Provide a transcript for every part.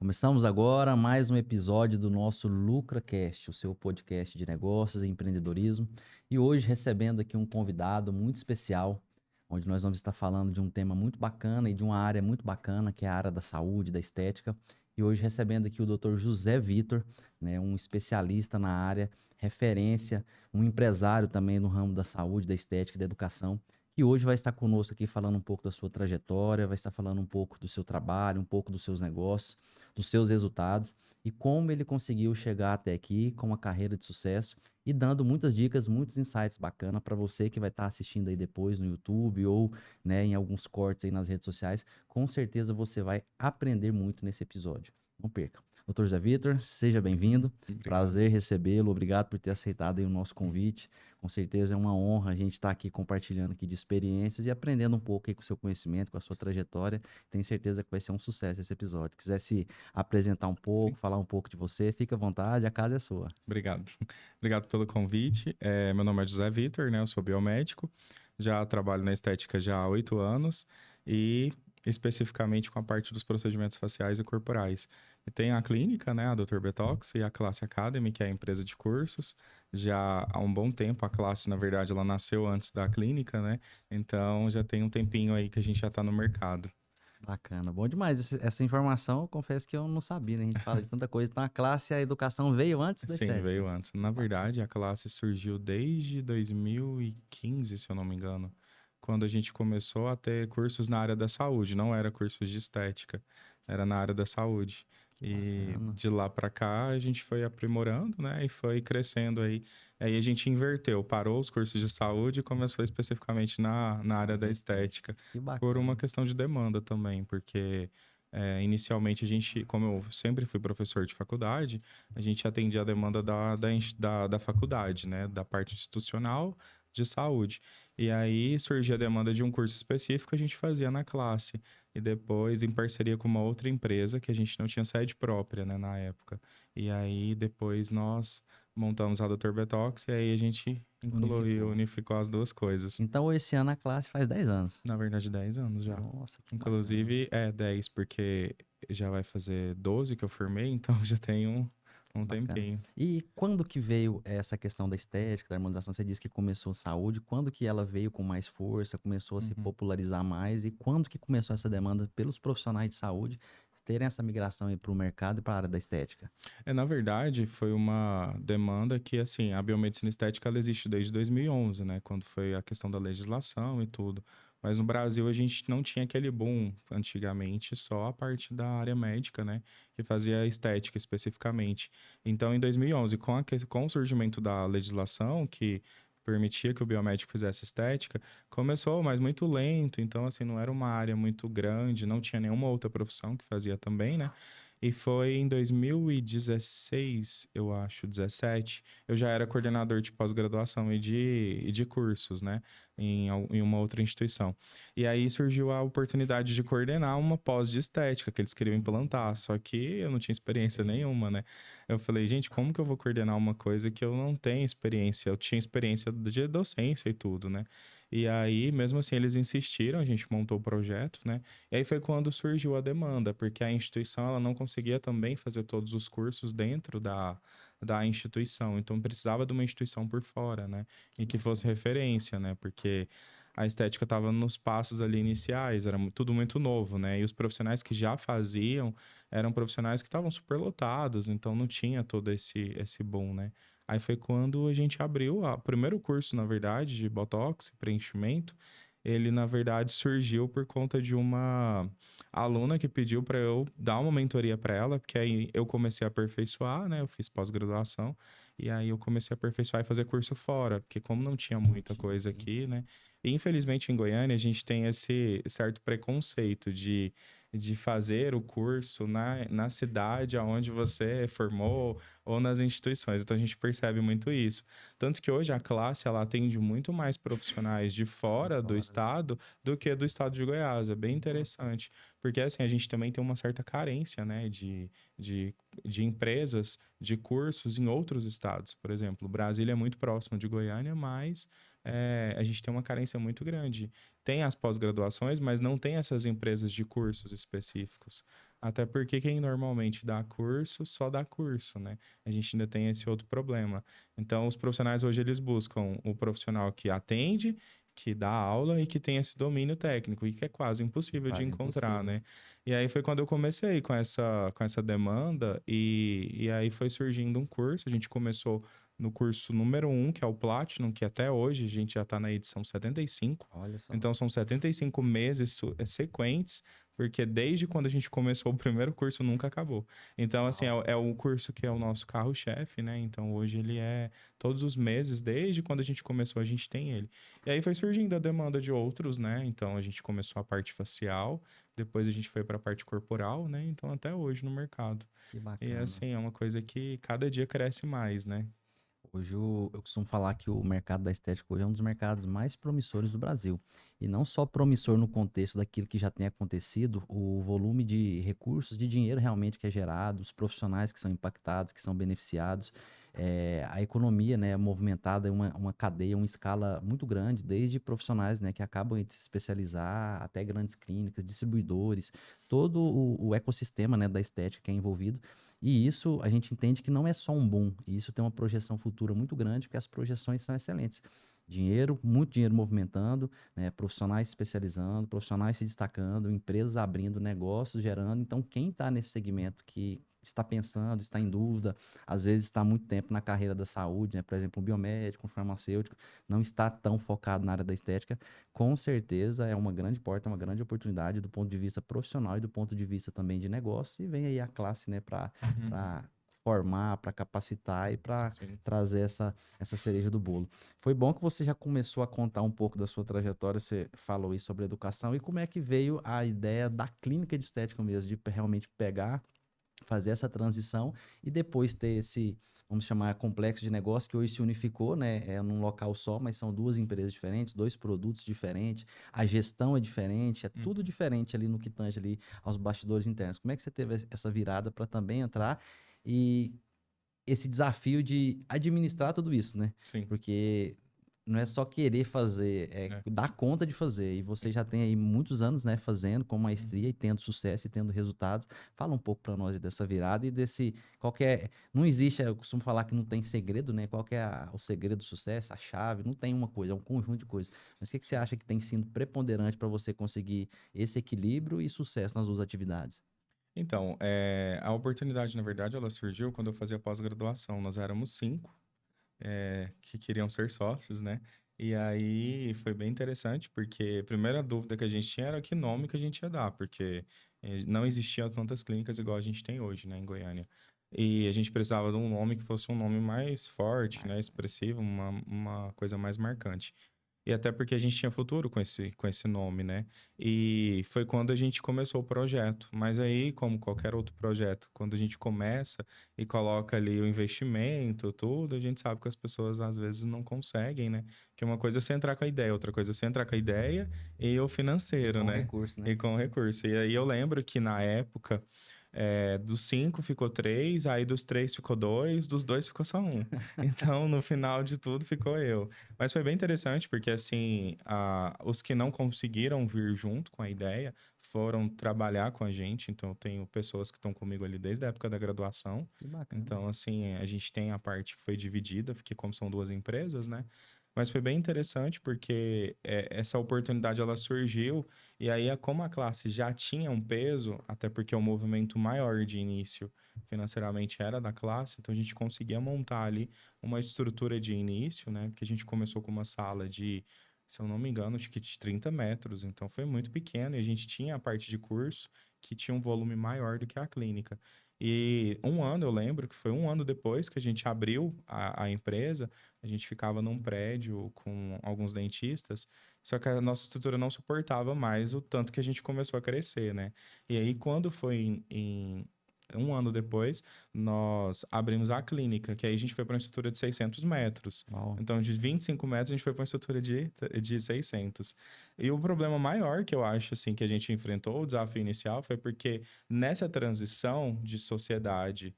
Começamos agora mais um episódio do nosso LucraCast, o seu podcast de negócios e empreendedorismo. E hoje recebendo aqui um convidado muito especial, onde nós vamos estar falando de um tema muito bacana e de uma área muito bacana, que é a área da saúde, da estética. E hoje recebendo aqui o Dr. José Vitor, né, um especialista na área, referência, um empresário também no ramo da saúde, da estética e da educação, que hoje vai estar conosco aqui falando um pouco da sua trajetória, vai estar falando um pouco do seu trabalho, um pouco dos seus negócios, dos seus resultados e como ele conseguiu chegar até aqui com uma carreira de sucesso e dando muitas dicas, muitos insights bacanas para você que vai estar assistindo aí depois no YouTube ou, né, em alguns cortes aí nas redes sociais. Com certeza você vai aprender muito nesse episódio. Não perca. Doutor José Vitor, seja bem-vindo. Obrigado. Prazer recebê-lo. Obrigado por ter aceitado aí o nosso convite. Com certeza é uma honra a gente estar aqui compartilhando aqui de experiências e aprendendo um pouco aí com o seu conhecimento, com a sua trajetória. Tenho certeza que vai ser um sucesso esse episódio. Quiser se apresentar um Sim, pouco, falar um pouco de você, fica à vontade, a casa é sua. obrigado. Obrigado pelo convite. Meu nome é José Vitor, né? Eu sou biomédico. Já trabalho na estética já há 8 anos e especificamente com a parte dos procedimentos faciais e corporais. E tem a clínica, né? A Dr. Betox e a Classe Academy, que é a empresa de cursos. Já há um bom tempo, a Classe, na verdade, ela nasceu antes da clínica, né? Então já tem um tempinho aí que a gente já está no mercado. Bacana, bom demais. Essa informação, eu confesso que eu não sabia, né? A gente fala de tanta coisa. Então, a classe e a educação veio antes da Sim, estética. veio antes. Na Bacana. verdade, a classe surgiu desde 2015, se eu não me engano, quando a gente começou a ter cursos na área da saúde. Não era cursos de estética, era na área da saúde. Que E bacana. de lá para cá a gente foi aprimorando, né? E foi crescendo aí. Aí a gente inverteu, parou os cursos de saúde e começou especificamente na área da estética, Que por uma bacana. questão de demanda também, porque inicialmente a gente, como eu sempre fui professor de faculdade, a gente atendia a demanda da faculdade, né? Da parte institucional de saúde. E aí surgia a demanda de um curso específico, a gente fazia na classe. E depois, em parceria com uma outra empresa, que a gente não tinha sede própria, né, na época. E aí, depois nós montamos a Dr. Betox e aí a gente Unificou. unificou as duas coisas. Então, esse ano a classe faz 10 anos. Na verdade, 10 anos já. Nossa, que bacana. Inclusive, 10, porque já vai fazer 12 que eu formei, então já tem um Bacana. tempinho. E quando que veio essa questão da estética, da harmonização? Você disse que começou saúde. Quando que ela veio com mais força, começou a se Uhum. popularizar mais? E quando que começou essa demanda pelos profissionais de saúde terem essa migração para o mercado e para a área da estética? Na verdade, foi uma demanda que, assim, a biomedicina estética ela existe desde 2011, né? Quando foi a questão da legislação e tudo. Mas no Brasil a gente não tinha aquele boom antigamente, só a parte da área médica, né? Que fazia estética especificamente. Então, em 2011, com o surgimento da legislação, que permitia que o biomédico fizesse estética, começou, mas muito lento. Então, assim, não era uma área muito grande, não tinha nenhuma outra profissão que fazia também, né? E foi em 2016, eu acho, 17, eu já era coordenador de pós-graduação e de cursos, né, em uma outra instituição. E aí surgiu a oportunidade de coordenar uma pós de estética que eles queriam implantar, só que eu não tinha experiência nenhuma, né? Eu falei, gente, como que eu vou coordenar uma coisa que eu não tenho experiência? Eu tinha experiência de docência e tudo, né? E aí, mesmo assim, eles insistiram, a gente montou o projeto, né? E aí foi quando surgiu a demanda, porque a instituição ela não conseguia também fazer todos os cursos dentro da instituição, então precisava de uma instituição por fora, né? Que E que fosse bacana. referência, né? Porque a estética estava nos passos ali iniciais, era tudo muito novo, né? E os profissionais que já faziam eram profissionais que estavam superlotados, então não tinha todo esse boom, né? Aí foi quando a gente abriu o primeiro curso, na verdade, de Botox, preenchimento. Ele, na verdade, surgiu por conta de uma aluna que pediu para eu dar uma mentoria para ela, porque aí eu comecei a aperfeiçoar, né? Eu fiz pós-graduação e aí eu comecei a aperfeiçoar e fazer curso fora, porque como não tinha muita coisa Entendi. aqui, né? E infelizmente em Goiânia a gente tem esse certo preconceito de fazer o curso na cidade onde você formou ou nas instituições. Então a gente percebe muito isso. Tanto que hoje a classe ela atende muito mais profissionais de De fora do fora, né? estado do que do estado de Goiás. É bem Nossa, interessante. Porque assim, a gente também tem uma certa carência, né, de, de empresas, de cursos em outros estados. Por exemplo, Brasília é muito próximo de Goiânia, mas a gente tem uma carência muito grande. Tem as pós-graduações, mas não tem essas empresas de cursos específicos. Até porque quem normalmente dá curso, só dá curso, né? A gente ainda tem esse outro problema. Então, os profissionais hoje, eles buscam o profissional que atende, que dá aula e que tem esse domínio técnico, e que é quase impossível de Quase encontrar, impossível. né? E aí foi quando eu comecei com essa demanda, e aí foi surgindo um curso. A gente começou no curso número um, que é o Platinum, que até hoje a gente já está na edição 75. Olha só. Então, são 75 meses sequentes, porque desde quando a gente começou o primeiro curso, nunca acabou. Então, assim, Uau. é o curso que é o nosso carro-chefe, né? Então, hoje ele é todos os meses, desde quando a gente começou, a gente tem ele. E aí foi surgindo a demanda de outros, né? Então, a gente começou a parte facial, depois a gente foi para a parte corporal, né? Então, até hoje no mercado. Que E, bacana. assim, é uma coisa que cada dia cresce mais, né? Hoje eu costumo falar que o mercado da estética hoje é um dos mercados mais promissores do Brasil. E não só promissor no contexto daquilo que já tem acontecido, o volume de recursos, de dinheiro realmente que é gerado, os profissionais que são impactados, que são beneficiados, a economia, né, movimentada em uma cadeia, uma escala muito grande, desde profissionais, né, que acabam de se especializar, até grandes clínicas, distribuidores, todo o ecossistema, né, da estética que é envolvido. E isso a gente entende que não é só um boom, e isso tem uma projeção futura muito grande, porque as projeções são excelentes. Dinheiro, muito dinheiro movimentando, né, profissionais se especializando, profissionais se destacando, empresas abrindo negócios, gerando. Então, quem está nesse segmento que está pensando, está em dúvida, às vezes está há muito tempo na carreira da saúde, né, por exemplo, um biomédico, um farmacêutico, não está tão focado na área da estética, com certeza é uma grande porta, uma grande oportunidade do ponto de vista profissional e do ponto de vista também de negócio. E vem aí a classe, né, Uhum. para formar, para capacitar e para Sim. trazer essa cereja do bolo. Foi bom que você já começou a contar um pouco da sua trajetória, você falou aí sobre educação e como é que veio a ideia da clínica de estética mesmo, de realmente pegar, fazer essa transição e depois ter esse, vamos chamar, complexo de negócio que hoje se unificou, né? É num local só, mas são duas empresas diferentes, dois produtos diferentes, a gestão é diferente, é tudo Uhum. diferente ali no que tange ali aos bastidores internos. Como é que você teve essa virada para também entrar e esse desafio de administrar tudo isso, né? Sim. Porque não é só querer fazer, é É. dar conta de fazer. E você Sim. já tem aí muitos anos, né, fazendo com maestria Uhum. e tendo sucesso e tendo resultados. Fala um pouco para nós dessa virada e desse qual que é, não existe, eu costumo falar que não tem segredo, né? Qual que é o segredo do sucesso, a chave? Não tem uma coisa, é um conjunto de coisas. Mas o que que você Sim. acha que tem sido preponderante para você conseguir esse equilíbrio e sucesso nas duas atividades? Então, a oportunidade, na verdade, ela surgiu quando eu fazia pós-graduação. Nós éramos cinco, que queriam ser sócios, né? E aí foi bem interessante, porque a primeira dúvida que a gente tinha era que nome que a gente ia dar, porque não existiam tantas clínicas igual a gente tem hoje, né, em Goiânia. E a gente precisava de um nome que fosse um nome mais forte, né, Marca. expressivo, uma coisa mais marcante. E até porque a gente tinha futuro com esse nome, né? E foi quando a gente começou o projeto. Mas aí, como qualquer outro projeto, quando a gente começa e coloca ali o investimento, tudo, a gente sabe que as pessoas às vezes não conseguem, né? Que uma coisa é você entrar com a ideia, outra coisa é você entrar com a ideia e o E financeiro, com né? recurso, né? E com o recurso. E aí eu lembro que na época, dos cinco ficou três, aí dos três ficou dois, dos dois ficou só um. Então, no final de tudo, ficou eu. Mas foi bem interessante, porque assim, os que não conseguiram vir junto com a ideia foram trabalhar com a gente. Então, eu tenho pessoas que estão comigo ali desde a época da graduação. Que bacana. Então, assim, a gente tem a parte que foi dividida, porque como são duas empresas, né? Mas foi bem interessante porque essa oportunidade ela surgiu e aí como a classe já tinha um peso, até porque o movimento maior de início financeiramente era da classe, então a gente conseguia montar ali uma estrutura de início, né? Porque a gente começou com uma sala de, se eu não me engano, acho que de 30 metros, então foi muito pequeno e a gente tinha a parte de curso que tinha um volume maior do que a clínica. E um ano, eu lembro que foi um ano depois que a gente abriu a empresa, a gente ficava num prédio com alguns dentistas, só que a nossa estrutura não suportava mais o tanto que a gente começou a crescer, né? E aí, quando foi um ano depois, nós abrimos a clínica, que aí a gente foi para uma estrutura de 600 metros. Uau. Então, de 25 metros, a gente foi para uma estrutura de 600. E o problema maior que eu acho, assim, que a gente enfrentou, o desafio inicial, foi porque nessa transição de sociedade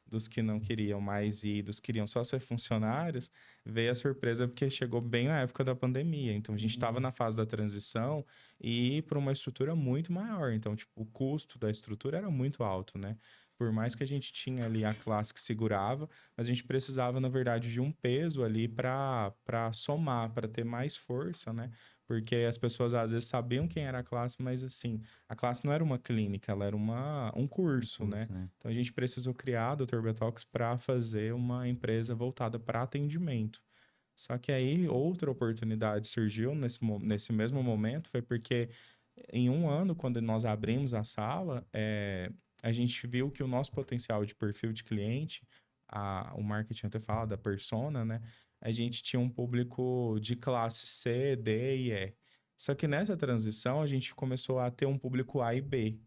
dos que não queriam mais ir, dos que queriam só ser funcionários, veio a surpresa porque chegou bem na época da pandemia. Então, a gente estava Hum, na fase da transição e ir para uma estrutura muito maior. Então, tipo, o custo da estrutura era muito alto, né? Por mais que a gente tinha ali a classe que segurava, mas a gente precisava, na verdade, de um peso ali para somar, para ter mais força, né? Porque as pessoas às vezes sabiam quem era a classe, mas assim, a classe não era uma clínica, ela era um um curso, né? curso, né? Então a gente precisou criar a Dr. Betox para fazer uma empresa voltada para atendimento. Só que aí outra oportunidade surgiu nesse mesmo momento, foi porque em um ano, quando nós abrimos a sala, a gente viu que o nosso potencial de perfil de cliente, o marketing até fala da persona, né? A gente tinha um público de classe C, D e E. Só que nessa transição a gente começou a ter um público A e B.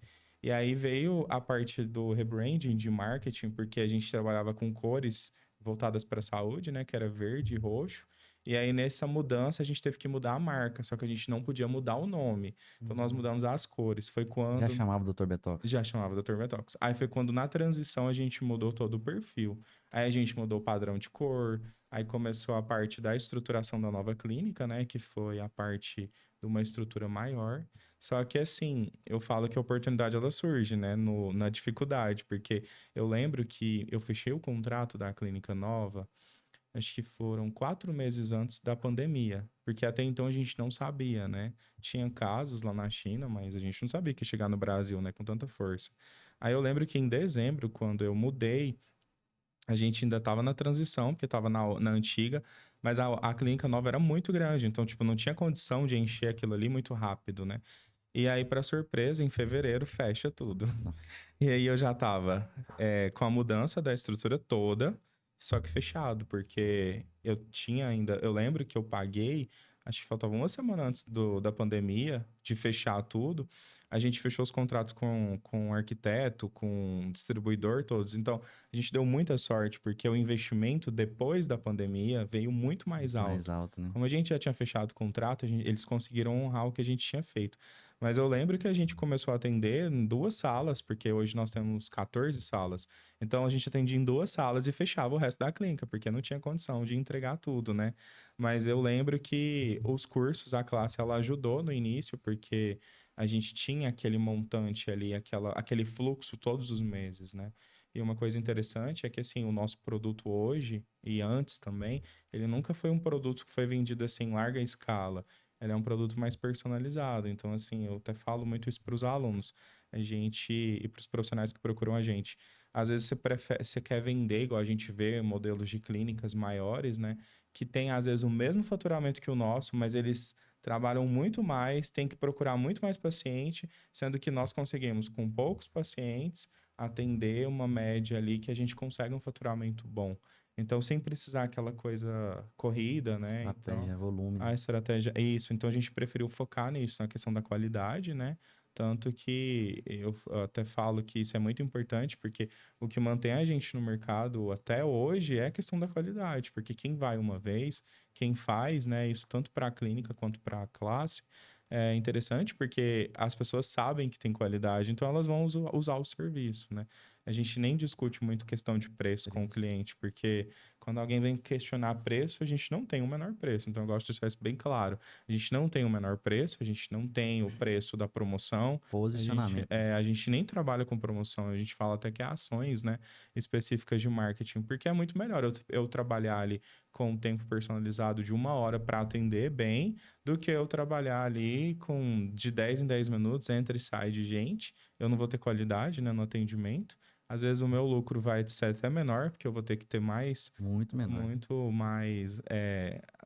E aí veio a parte do rebranding de marketing, porque a gente trabalhava com cores voltadas para a saúde, né? Que era verde e roxo. E aí, nessa mudança, a gente teve que mudar a marca, só que a gente não podia mudar o nome. Então, nós Hum. mudamos as cores. Foi Já quando. chamava Dr. Betox. Já chamava Dr. Vetox. Aí foi quando, na transição, a gente mudou todo o perfil. Aí a gente mudou o padrão de cor. Aí começou a parte da estruturação da nova clínica, né? Que foi a parte de uma estrutura maior. Só que, assim, eu falo que a oportunidade ela surge, né? Na dificuldade, porque eu lembro que eu fechei o contrato da clínica nova. Acho que foram 4 meses antes da pandemia, porque até então a gente não sabia, né? Tinha casos lá na China, mas a gente não sabia que ia chegar no Brasil, né, com tanta força. Aí eu lembro que em dezembro, quando eu mudei, a gente ainda estava na transição, porque estava na antiga, mas a clínica nova era muito grande, então, tipo, não tinha condição de encher aquilo ali muito rápido, né? E aí, para surpresa, em fevereiro fecha tudo. Nossa. E aí eu já tava com a mudança da estrutura toda, só que fechado, porque eu tinha ainda. Eu lembro que eu paguei, acho que faltava uma semana antes da pandemia, de fechar tudo. A gente fechou os contratos com o arquiteto, com o distribuidor, todos. Então, a gente deu muita sorte, porque o investimento depois da pandemia veio muito mais Muito mais alto. alto, né? Como a gente já tinha fechado o contrato, eles conseguiram honrar o que a gente tinha feito. Mas eu lembro que a gente começou a atender em 2 salas, porque hoje nós temos 14 salas. Então a gente atendia em 2 salas e fechava o resto da clínica, porque não tinha condição de entregar tudo, né? Mas eu lembro que os cursos, a classe, ela ajudou no início, porque a gente tinha aquele montante ali, aquele fluxo todos os meses, né? E uma coisa interessante é que, assim, o nosso produto hoje, e antes também, ele nunca foi um produto que foi vendido assim em larga escala. Ele é um produto mais personalizado. Então, assim, eu até falo muito isso para os alunos, a gente e para os profissionais que procuram a gente. Às vezes você quer vender, igual a gente vê modelos de clínicas maiores, né? Que tem, às vezes, o mesmo faturamento que o nosso, mas eles trabalham muito mais, têm que procurar muito mais paciente, sendo que nós conseguimos, com poucos pacientes, atender uma média ali que a gente consegue um faturamento bom. Então, sem precisar aquela coisa corrida, né? Então, Estratégia, volume, né? a estratégia é isso. Então a gente preferiu focar nisso, na questão da qualidade, né? Tanto que eu até falo que isso é muito importante, porque o que mantém a gente no mercado até hoje é a questão da qualidade, porque quem vai uma vez, quem faz, né, isso tanto para a clínica quanto para a classe, é interessante porque as pessoas sabem que tem qualidade, então elas vão usar o serviço, né? A gente nem discute muito questão de preço com o Preço. cliente, porque quando alguém vem questionar preço, a gente não tem o menor preço. Então, eu gosto de deixar isso bem claro. A gente não tem o menor preço, a gente não tem o preço da promoção, Posicionamento, né? a gente nem trabalha com promoção, a gente fala até que é ações, né, específicas de marketing, porque é muito melhor eu trabalhar ali com um tempo personalizado de 1 hora para atender bem, do que eu trabalhar ali com de 10 em 10 minutos, entra e sai de gente. Eu não vou ter qualidade, né, no atendimento. Às vezes o meu lucro vai ser até menor, porque eu vou ter que ter Muito menor. muito mais,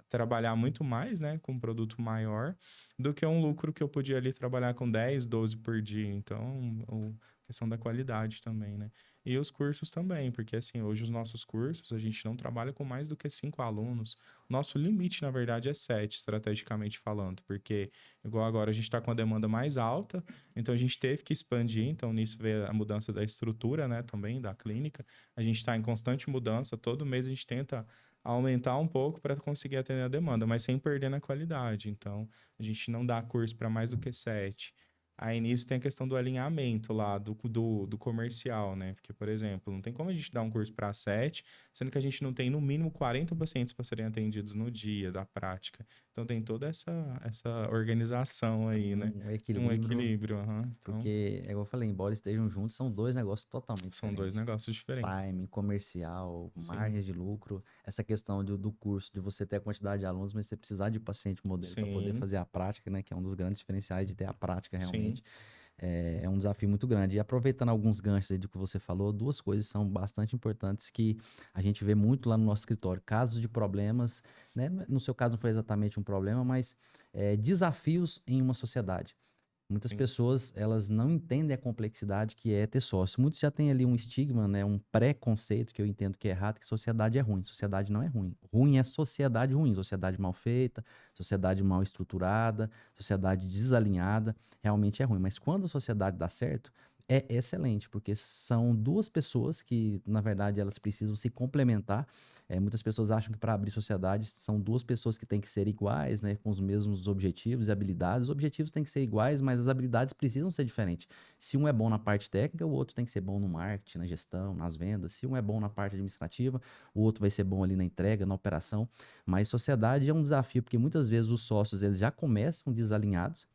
trabalhar muito mais, né, com um produto maior, do que um lucro que eu podia ali trabalhar com 10, 12 por dia. Então, questão da qualidade também, né? E os cursos também, porque assim, hoje os nossos cursos, a gente não trabalha com mais do que 5 alunos. Nosso limite, na verdade, é 7, estrategicamente falando, porque igual agora a gente está com a demanda mais alta, então a gente teve que expandir, então nisso veio a mudança da estrutura, né, também da clínica. A gente está em constante mudança, todo mês a gente tenta aumentar um pouco para conseguir atender a demanda, mas sem perder na qualidade. Então, a gente não dá curso para mais do que 7. Aí nisso tem a questão do alinhamento lá do comercial, né? Porque, por exemplo, não tem como a gente dar um curso para 7, sendo que a gente não tem no mínimo 40 pacientes para serem atendidos no dia da prática. Então tem toda essa organização aí, né? Um Um equilíbrio, equilíbrio, aham. Então porque, é igual eu falei, embora estejam juntos, são dois negócios totalmente são dois diferentes. negócios diferentes. Timing, comercial, Sim, margens de lucro, essa questão do curso, de você ter a quantidade de alunos, mas você precisar de paciente modelo para poder sim, fazer a prática, né? Que é um dos grandes diferenciais de ter a prática sim, realmente. É um desafio muito grande. E aproveitando alguns ganchos aí do que você falou, duas coisas são bastante importantes que a gente vê muito lá no nosso escritório. Casos de problemas, né? No seu caso não foi exatamente um problema, mas desafios em uma sociedade. Muitas sim. pessoas, elas não entendem a complexidade que é ter sócio. Muitos já têm ali um estigma, né, um preconceito que eu entendo que é errado, que sociedade é ruim. Sociedade não é ruim. Ruim é sociedade ruim, sociedade mal feita, sociedade mal estruturada, sociedade desalinhada, realmente é ruim. Mas quando a sociedade dá certo, é excelente, porque são duas pessoas que, na verdade, elas precisam se complementar. Muitas pessoas acham que para abrir sociedade são duas pessoas que têm que ser iguais, né, com os mesmos objetivos e habilidades. Os objetivos têm que ser iguais, mas as habilidades precisam ser diferentes. Se um é bom na parte técnica, o outro tem que ser bom no marketing, na gestão, nas vendas. Se um é bom na parte administrativa, o outro vai ser bom ali na entrega, na operação. Mas sociedade é um desafio, porque muitas vezes os sócios eles já começam desalinhados.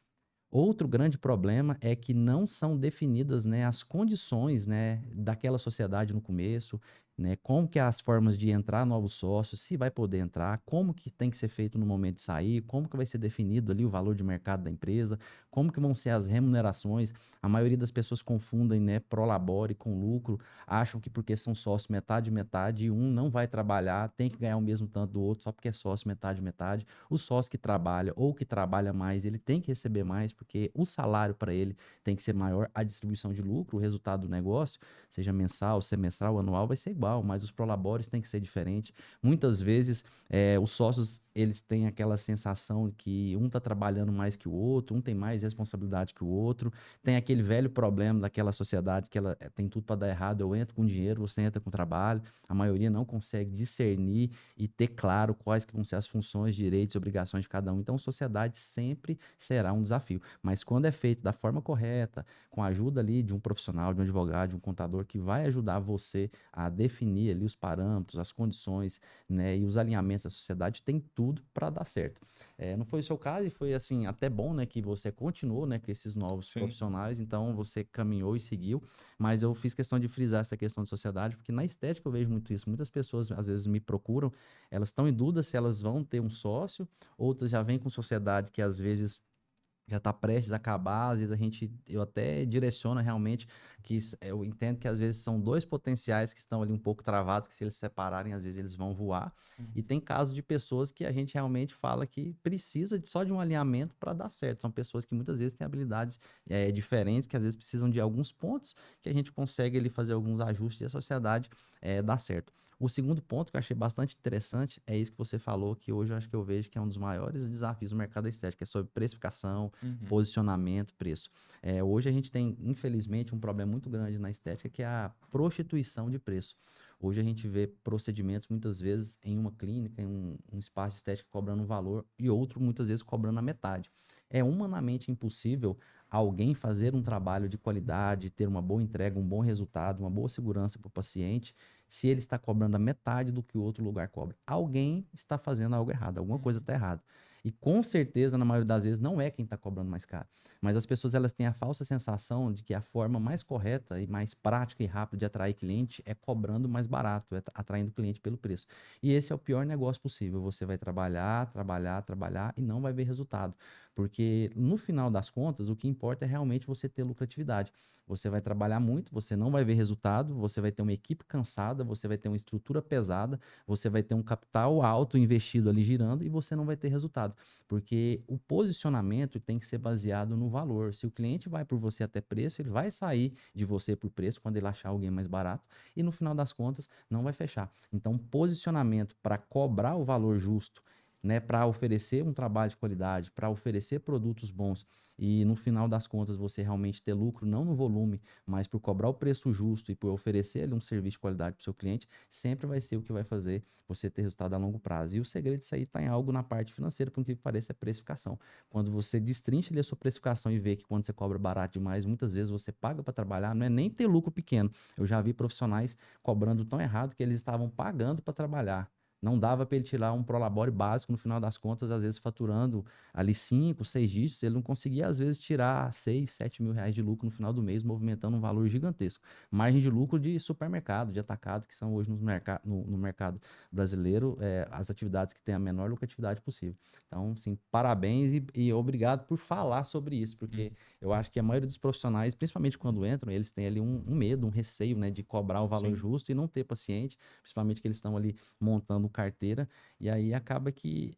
Outro grande problema é que não são definidas, né, as condições, né, daquela sociedade no começo, né, como que é as formas de entrar novos sócios, se vai poder entrar, como que tem que ser feito no momento de sair, como que vai ser definido ali o valor de mercado da empresa, como que vão ser as remunerações. A maioria das pessoas confundem, né, prolabore com lucro, acham que porque são sócios metade metade, um não vai trabalhar, tem que ganhar o mesmo tanto do outro só porque é sócio metade metade. O sócio que trabalha ou que trabalha mais, ele tem que receber mais, porque o salário para ele tem que ser maior, a distribuição de lucro, o resultado do negócio, seja mensal, semestral, anual, vai ser igual, mas os prolabores tem que ser diferente. Muitas vezes, os sócios, eles têm aquela sensação que um está trabalhando mais que o outro, um tem mais responsabilidade que o outro, tem aquele velho problema daquela sociedade que ela tem tudo para dar errado, eu entro com dinheiro, você entra com trabalho, a maioria não consegue discernir e ter claro quais que vão ser as funções, direitos e obrigações de cada um. Então, sociedade sempre será um desafio. Mas quando é feito da forma correta, com a ajuda ali de um profissional, de um advogado, de um contador, que vai ajudar você a definir ali os parâmetros, as condições, né, e os alinhamentos da sociedade, tem tudo para dar certo. Não foi o seu caso e foi assim até bom, né, que você continuou, né, com esses novos Sim. profissionais, então você caminhou e seguiu, mas eu fiz questão de frisar essa questão de sociedade, porque na estética eu vejo muito isso. Muitas pessoas às vezes me procuram, elas estão em dúvida se elas vão ter um sócio, outras já vêm com sociedade que às vezes já está prestes a acabar, às vezes eu até direciono realmente eu entendo que às vezes são dois potenciais que estão ali um pouco travados, que se eles se separarem, às vezes eles vão voar. E tem casos de pessoas que a gente realmente fala que precisa só de um alinhamento para dar certo. São pessoas que muitas vezes têm habilidades diferentes, que às vezes precisam de alguns pontos, que a gente consegue ali fazer alguns ajustes e a sociedade dar certo. O segundo ponto que eu achei bastante interessante é isso que você falou, que hoje eu acho que eu vejo que é um dos maiores desafios do mercado da estética, é sobre precificação, Uhum. posicionamento, preço. Hoje a gente tem, infelizmente, um problema muito grande na estética, que é a prostituição de preço. Hoje a gente vê procedimentos muitas vezes em uma clínica, em um espaço de estética cobrando um valor e outro muitas vezes cobrando a metade. É humanamente impossível alguém fazer um trabalho de qualidade, ter uma boa entrega, um bom resultado, uma boa segurança para o paciente, se ele está cobrando a metade do que o outro lugar cobra. Alguém está fazendo algo errado, alguma coisa está errada. E com certeza, na maioria das vezes, não é quem está cobrando mais caro. Mas as pessoas elas têm a falsa sensação de que a forma mais correta e mais prática e rápida de atrair cliente é cobrando mais barato, é atraindo cliente pelo preço. E esse é o pior negócio possível. Você vai trabalhar, trabalhar, trabalhar e não vai ver resultado. Porque no final das contas, o que importa é realmente você ter lucratividade. Você vai trabalhar muito, você não vai ver resultado, você vai ter uma equipe cansada, você vai ter uma estrutura pesada, você vai ter um capital alto investido ali girando e você não vai ter resultado. Porque o posicionamento tem que ser baseado no valor. Se o cliente vai por você até preço, ele vai sair de você por preço quando ele achar alguém mais barato e no final das contas não vai fechar. Então, posicionamento para cobrar o valor justo né, para oferecer um trabalho de qualidade, para oferecer produtos bons e no final das contas você realmente ter lucro, não no volume, mas por cobrar o preço justo e por oferecer ali um serviço de qualidade para o seu cliente, sempre vai ser o que vai fazer você ter resultado a longo prazo. E o segredo disso aí está em algo na parte financeira, por que parece, é precificação. Quando você destrincha ali a sua precificação e vê que quando você cobra barato demais, muitas vezes você paga para trabalhar, não é nem ter lucro pequeno. Eu já vi profissionais cobrando tão errado que eles estavam pagando para trabalhar. Não dava para ele tirar um prolabore básico, no final das contas, às vezes faturando ali 5, 6 dígitos, ele não conseguia, às vezes, tirar 6, 7 mil reais de lucro no final do mês, movimentando um valor gigantesco. Margem de lucro de supermercado, de atacado, que são hoje no mercado brasileiro, as atividades que têm a menor lucratividade possível. Então, sim, parabéns e obrigado por falar sobre isso, porque eu acho que a maioria dos profissionais, principalmente quando entram, eles têm ali um medo, um receio, né, de cobrar o valor Sim. justo e não ter paciente, principalmente que eles estão ali montando carteira, e aí acaba que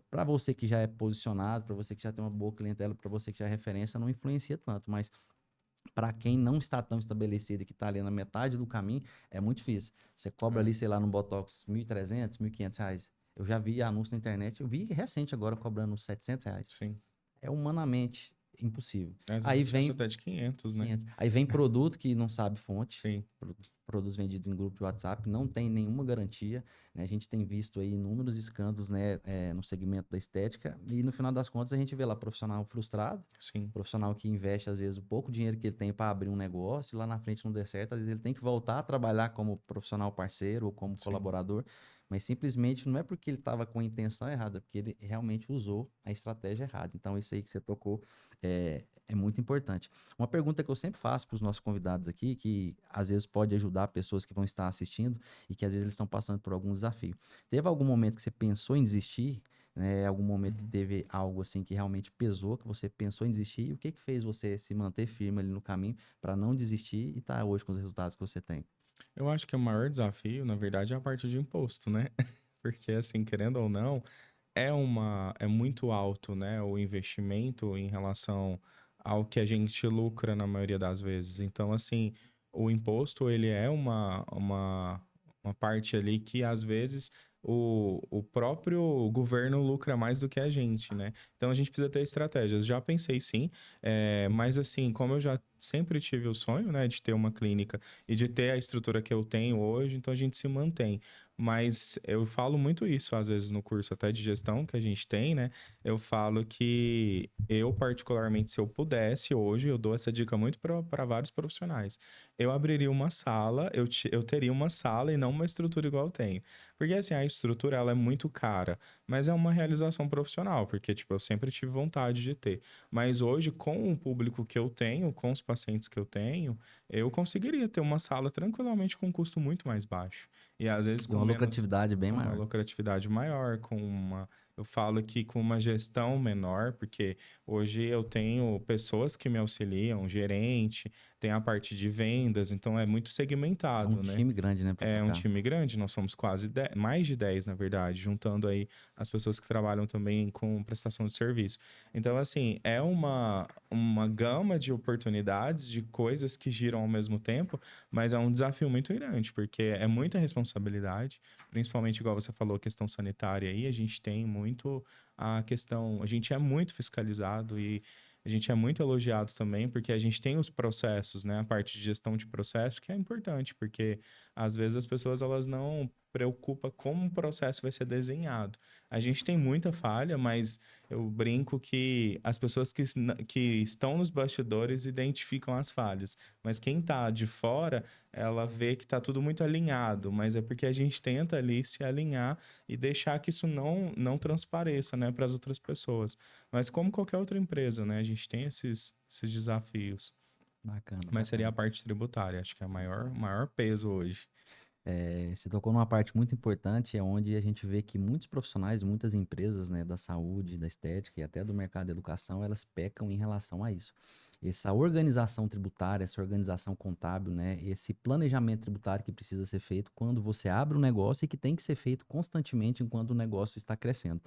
para você que já é posicionado, para você que já tem uma boa clientela, para você que já é referência, não influencia tanto, mas para quem não está tão estabelecido e que está ali na metade do caminho, é muito difícil. Você cobra ali, sei lá, no Botox, 1.300, 1.500 reais. Eu já vi anúncio na internet, eu vi recente agora cobrando uns 700 reais. Sim. É humanamente impossível. Às vezes Aí a gente acha vem até de 500, né? 500. Aí vem produto que não sabe fonte, Sim. produtos vendidos em grupo de WhatsApp, não tem nenhuma garantia, né? A gente tem visto aí inúmeros escândalos, né, no segmento da estética, e no final das contas a gente vê lá profissional frustrado, Sim. profissional que investe às vezes o pouco dinheiro que ele tem para abrir um negócio, e lá na frente não der certo, às vezes ele tem que voltar a trabalhar como profissional parceiro ou como Sim. colaborador, mas simplesmente não é porque ele estava com a intenção errada, é porque ele realmente usou a estratégia errada. Então isso aí que você tocou é muito importante. Uma pergunta que eu sempre faço para os nossos convidados aqui, que às vezes pode ajudar pessoas que vão estar assistindo e que às vezes eles estão passando por algum desafio. Teve algum momento que você pensou em desistir? Né? Algum momento que teve algo assim que realmente pesou, que você pensou em desistir? E o que que fez você se manter firme ali no caminho para não desistir e estar hoje com os resultados que você tem? Eu acho que o maior desafio, na verdade, é a parte de imposto, né? Porque, assim, querendo ou não, é muito alto, né, o investimento em relação ao que a gente lucra na maioria das vezes. Então, assim, o imposto, ele é uma parte ali que, às vezes, o próprio governo lucra mais do que a gente, né? Então, a gente precisa ter estratégias. Já pensei sim, mas, assim, como eu já sempre tive o sonho, né, de ter uma clínica e de ter a estrutura que eu tenho hoje, então a gente se mantém. Mas eu falo muito isso, às vezes, no curso até de gestão que a gente tem, né? Eu falo que eu, particularmente, se eu pudesse hoje, eu dou essa dica muito para vários profissionais. Eu abriria uma sala, eu teria uma sala e não uma estrutura igual eu tenho. Porque, assim, a estrutura, ela é muito cara, mas é uma realização profissional, porque, tipo, eu sempre tive vontade de ter. Mas hoje, com o público que eu tenho, com os pacientes que eu conseguiria ter uma sala tranquilamente com um custo muito mais baixo. E às vezes E com uma menos, lucratividade bem uma maior. lucratividade maior, com uma, eu falo que com uma gestão menor, porque hoje eu tenho pessoas que me auxiliam, gerente, tem a parte de vendas, então é muito É um segmentado, né? time grande, né, para É um tocar. time grande, nós somos quase mais de 10, na verdade, juntando aí as pessoas que trabalham também com prestação de serviço. Então, assim, é uma gama de oportunidades, de coisas que giram ao mesmo tempo, mas é um desafio muito grande, porque é muita responsabilidade, principalmente, igual você falou, questão sanitária aí, a gente tem muito a questão, a gente é muito fiscalizado e a gente é muito elogiado também, porque a gente tem os processos, né? A parte de gestão de processo, que é importante, porque às vezes as pessoas elas não preocupam como o processo vai ser desenhado. A gente tem muita falha, mas eu brinco que as pessoas que estão nos bastidores identificam as falhas, mas quem está de fora, ela vê que está tudo muito alinhado, mas é porque a gente tenta ali se alinhar e deixar que isso não transpareça, né, para as outras pessoas. Mas como qualquer outra empresa, né, a gente tem esses desafios. Bacana, Mas seria a bacana. parte tributária, acho que é o maior peso hoje. Você tocou numa parte muito importante, é onde a gente vê que muitos profissionais, muitas empresas, né, da saúde, da estética e até do mercado da educação, elas pecam em relação a isso. Essa organização tributária, essa organização contábil, né, esse planejamento tributário que precisa ser feito quando você abre um negócio e que tem que ser feito constantemente enquanto o negócio está crescendo.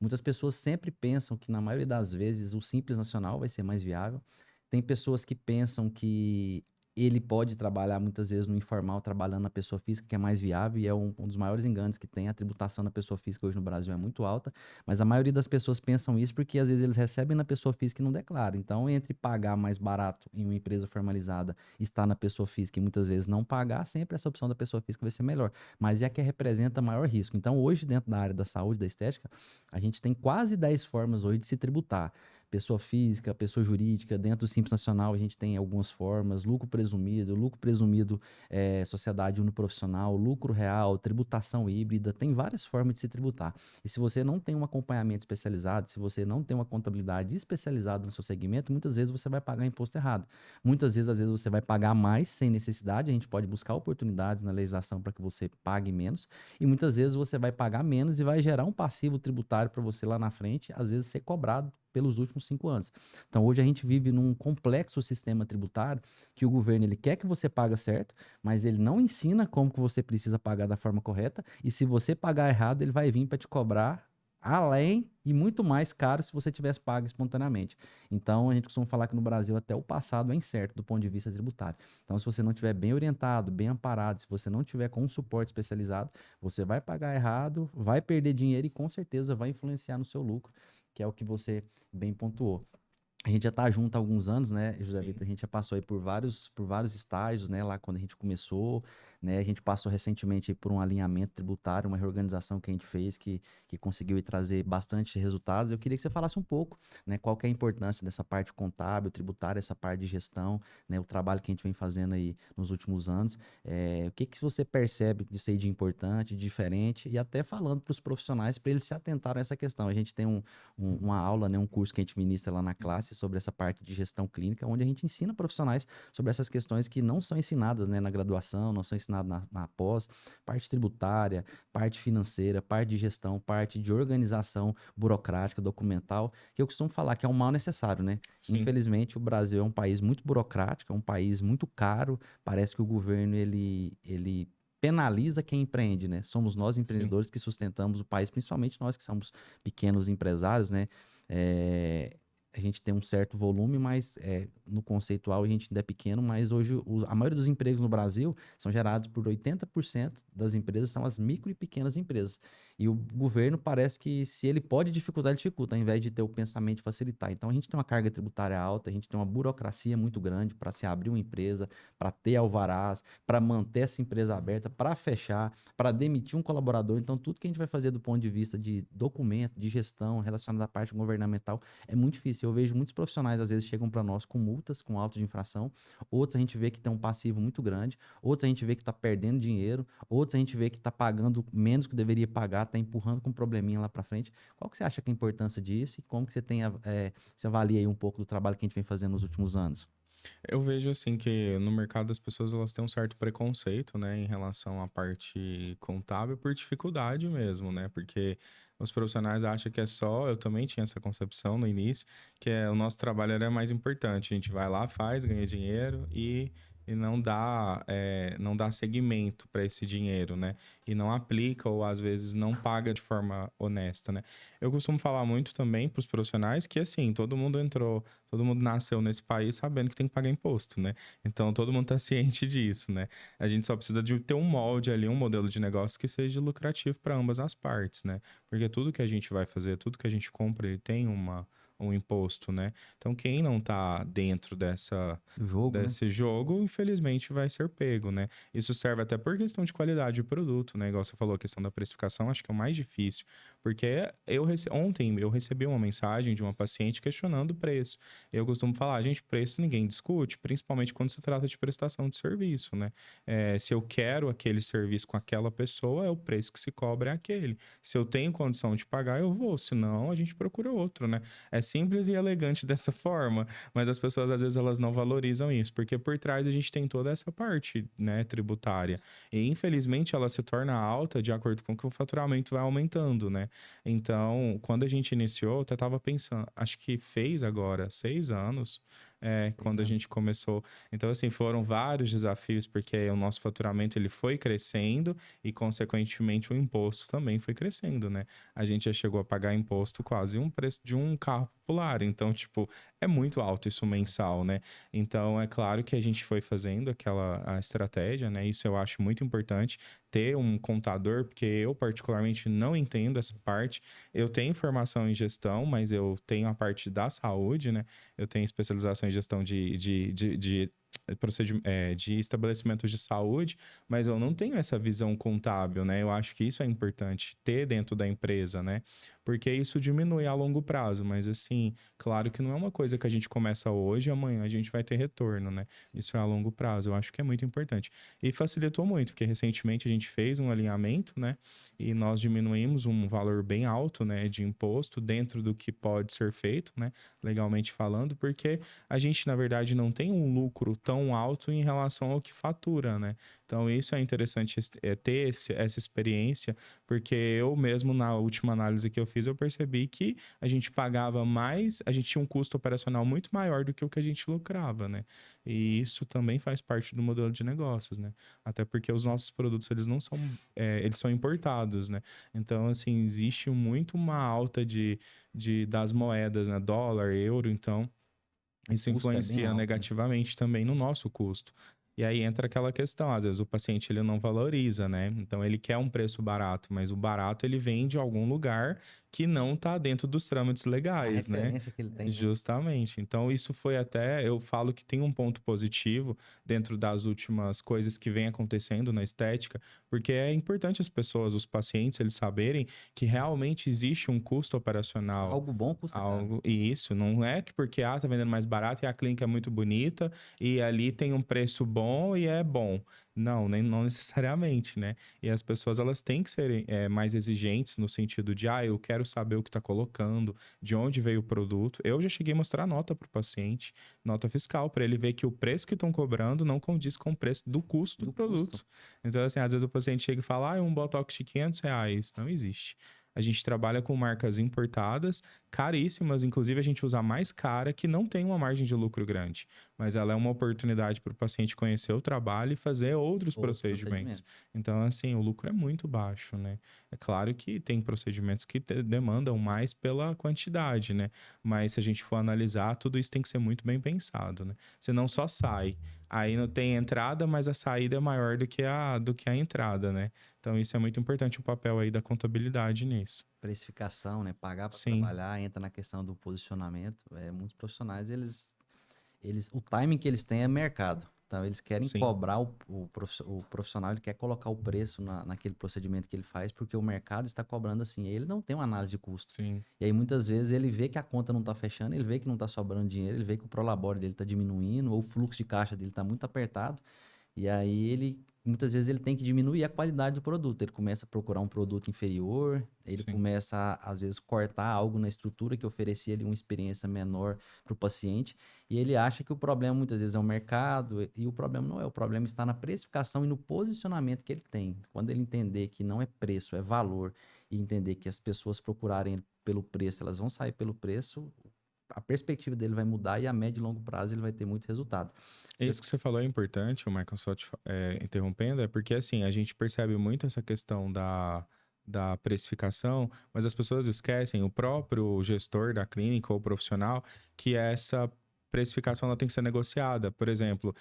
Muitas pessoas sempre pensam que, na maioria das vezes, o Simples Nacional vai ser mais viável. Tem pessoas que pensam que ele pode trabalhar muitas vezes no informal, trabalhando na pessoa física, que é mais viável, e é um dos maiores enganos que tem. A tributação na pessoa física hoje no Brasil é muito alta, mas a maioria das pessoas pensam isso porque às vezes eles recebem na pessoa física e não declaram. Então, entre pagar mais barato em uma empresa formalizada e estar na pessoa física e muitas vezes não pagar, sempre essa opção da pessoa física vai ser melhor. Mas é a que representa maior risco. Então, hoje, dentro da área da saúde, da estética, a gente tem quase 10 formas hoje de se tributar. Pessoa física, pessoa jurídica, dentro do Simples Nacional a gente tem algumas formas, lucro presumido sociedade uniprofissional, lucro real, tributação híbrida, tem várias formas de se tributar. E se você não tem um acompanhamento especializado, se você não tem uma contabilidade especializada no seu segmento, muitas vezes você vai pagar imposto errado. Muitas vezes, às vezes, você vai pagar mais sem necessidade, a gente pode buscar oportunidades na legislação para que você pague menos, e muitas vezes você vai pagar menos e vai gerar um passivo tributário para você lá na frente, às vezes ser cobrado pelos últimos 5 anos. Então, hoje a gente vive num complexo sistema tributário que o governo ele quer que você pague certo, mas ele não ensina como que você precisa pagar da forma correta, e se você pagar errado, ele vai vir para te cobrar além e muito mais caro se você tivesse pago espontaneamente. Então, a gente costuma falar que no Brasil até o passado é incerto do ponto de vista tributário. Então, se você não tiver bem orientado, bem amparado, se você não tiver com um suporte especializado, você vai pagar errado, vai perder dinheiro e com certeza vai influenciar no seu lucro, que é o que você bem pontuou. A gente já tá junto há alguns anos, né, José Sim, Vitor? A gente já passou aí por vários estágios, né, lá quando a gente começou, né? A gente passou recentemente aí por um alinhamento tributário, uma reorganização que a gente fez que conseguiu aí trazer bastante resultados. Eu queria que você falasse um pouco, né, qual que é a importância dessa parte contábil, tributária, essa parte de gestão, né, o trabalho que a gente vem fazendo aí nos últimos anos. O que que você percebe disso aí de importante, de diferente, e até falando para os profissionais para eles se atentarem a essa questão. A gente tem uma aula, né, um curso que a gente ministra lá na classe sobre essa parte de gestão clínica, onde a gente ensina profissionais sobre essas questões que não são ensinadas, né, na graduação, não são ensinadas na pós, parte tributária, parte financeira, parte de gestão, parte de organização burocrática, documental, que eu costumo falar que é um mal necessário, né? sim, Infelizmente, o Brasil é um país muito burocrático, é um país muito caro, parece que o governo, ele penaliza quem empreende, né? Somos nós sim. empreendedores que sustentamos o país, principalmente nós que somos pequenos empresários, né? É, a gente tem um certo volume, mas no conceitual a gente ainda é pequeno, mas hoje a maioria dos empregos no Brasil são gerados por 80% das empresas, são as micro e pequenas empresas. E o governo parece que se ele pode dificultar, ele dificulta, ao invés de ter o pensamento de facilitar. Então a gente tem uma carga tributária alta, a gente tem uma burocracia muito grande para se abrir uma empresa, para ter alvarás, para manter essa empresa aberta, para fechar, para demitir um colaborador. Então, tudo que a gente vai fazer do ponto de vista de documento, de gestão, relacionado à parte governamental, é muito difícil. Eu vejo muitos profissionais, às vezes, chegam para nós com multas, com autos de infração. Outros a gente vê que tem um passivo muito grande. Outros a gente vê que está perdendo dinheiro. Outros a gente vê que está pagando menos que deveria pagar, está empurrando com um probleminha lá para frente. Qual que você acha que é a importância disso e como que você tem, você avalia aí um pouco do trabalho que a gente vem fazendo nos últimos anos? Eu vejo assim que no mercado as pessoas elas têm um certo preconceito, né, em relação à parte contábil por dificuldade mesmo, né? Porque os profissionais acham que é só, eu também tinha essa concepção no início, que o nosso trabalho era mais importante. A gente vai lá, faz, ganha dinheiro e não dá seguimento para esse dinheiro, né? E não aplica ou às vezes não paga de forma honesta, né? Eu costumo falar muito também para os profissionais que assim, todo mundo nasceu nesse país sabendo que tem que pagar imposto, né? Então todo mundo está ciente disso, né? A gente só precisa de ter um molde ali, um modelo de negócio que seja lucrativo para ambas as partes, né? Porque tudo que a gente vai fazer, tudo que a gente compra, ele tem um imposto, né? Então quem não está dentro O jogo, né? desse jogo, infelizmente vai ser pego, né? Isso serve até por questão de qualidade de produto, né? Igual você falou, a questão da precificação, acho que é o mais difícil, porque ontem eu recebi uma mensagem de uma paciente questionando o preço. Eu costumo falar, gente, preço ninguém discute, principalmente quando se trata de prestação de serviço, né? Se eu quero aquele serviço com aquela pessoa, é o preço que se cobra é aquele. Se eu tenho condição de pagar, eu vou, senão a gente procura outro, né? É simples e elegante dessa forma, mas as pessoas às vezes elas não valorizam isso, porque por trás a gente tem toda essa parte, né, tributária. E infelizmente ela se torna alta de acordo com que o faturamento vai aumentando, né? Então, quando a gente iniciou, eu até estava pensando, acho que fez agora 6 anos, quando a Exato. gente começou. Então, assim, foram vários desafios, porque o nosso faturamento ele foi crescendo e, consequentemente, o imposto também foi crescendo, né? A gente já chegou a pagar imposto quase um preço de um carro popular. Então, tipo, é muito alto isso mensal, né? Então, é claro que a gente foi fazendo a estratégia, né? Isso eu acho muito importante, ter um contador, porque eu particularmente não entendo essa parte. Eu tenho formação em gestão, mas eu tenho a parte da saúde, né? Eu tenho especialização em gestão de estabelecimentos de saúde, mas eu não tenho essa visão contábil, né? Eu acho que isso é importante ter dentro da empresa, né? Porque isso diminui a longo prazo, mas assim, claro que não é uma coisa que a gente começa hoje e amanhã a gente vai ter retorno, né? Isso é a longo prazo, eu acho que é muito importante. E facilitou muito, porque recentemente a gente fez um alinhamento, né? E nós diminuímos um valor bem alto, né, de imposto dentro do que pode ser feito, né, legalmente falando, porque a gente, na verdade, não tem um lucro tão alto em relação ao que fatura, né? Então, isso é interessante ter essa experiência, porque eu mesmo, na última análise que eu fiz, eu percebi que a gente pagava mais, a gente tinha um custo operacional muito maior do que o que a gente lucrava, né? E isso também faz parte do modelo de negócios, né? Até porque os nossos produtos, eles não são, eles são importados, né? Então, assim, existe muito uma alta das moedas, né? Dólar, euro, então O isso custo é bem influencia alto, né? negativamente também no nosso custo. E aí entra aquela questão, às vezes o paciente ele não valoriza, né? Então ele quer um preço barato, mas o barato ele vem de algum lugar que não está dentro dos trâmites A legais, né? referência que ele tem, né? Justamente. Então isso foi até, eu falo que tem um ponto positivo dentro das últimas coisas que vem acontecendo na estética, porque é importante as pessoas, os pacientes, eles saberem que realmente existe um custo operacional. Algo bom custa caro. E isso não é que porque tá vendendo mais barato e a clínica é muito bonita e ali tem um preço bom e é bom. Não, nem não necessariamente, né? E as pessoas elas têm que ser mais exigentes no sentido de, eu quero saber o que está colocando, de onde veio o produto. Eu já cheguei a mostrar nota para o paciente, nota fiscal, para ele ver que o preço que estão cobrando não condiz com o preço do custo do Do custo. produto. Então, assim, às vezes o paciente chega e fala, um Botox de R$ 500. Não existe. A gente trabalha com marcas importadas, caríssimas, inclusive a gente usa a mais cara, que não tem uma margem de lucro grande, mas ela é uma oportunidade para o paciente conhecer o trabalho e fazer outros Outros procedimentos. procedimentos. Então, assim, o lucro é muito baixo, né? É claro que tem procedimentos que demandam mais pela quantidade, né? Mas se a gente for analisar, tudo isso tem que ser muito bem pensado, né? Senão só sai. Aí não tem entrada, mas a saída é maior do que a entrada, né? Então, isso é muito importante, o papel aí da contabilidade nisso. Precificação, né? Pagar para Sim, trabalhar, entra na questão do posicionamento. Muitos profissionais, o timing que eles têm é mercado. Então, eles querem sim, cobrar o profissional, ele quer colocar o preço naquele procedimento que ele faz, porque o mercado está cobrando assim. Ele não tem uma análise de custo. sim. E aí, muitas vezes, ele vê que a conta não está fechando, ele vê que não está sobrando dinheiro, ele vê que o prolabore dele está diminuindo, ou o fluxo de caixa dele está muito apertado. E aí muitas vezes ele tem que diminuir a qualidade do produto. Ele começa a procurar um produto inferior, ele Sim. começa a, às vezes, cortar algo na estrutura que oferecia ali uma experiência menor para o paciente, e ele acha que o problema muitas vezes é o mercado, e o problema não é, o problema está na precificação e no posicionamento que ele tem. Quando ele entender que não é preço, é valor, e entender que as pessoas procurarem pelo preço, elas vão sair pelo preço, a perspectiva dele vai mudar e a médio e longo prazo ele vai ter muito resultado. Isso que você falou é importante, o Michael, só interrompendo, é porque assim, a gente percebe muito essa questão da precificação, mas as pessoas esquecem, o próprio gestor da clínica ou profissional, que essa precificação ela tem que ser negociada. Por exemplo,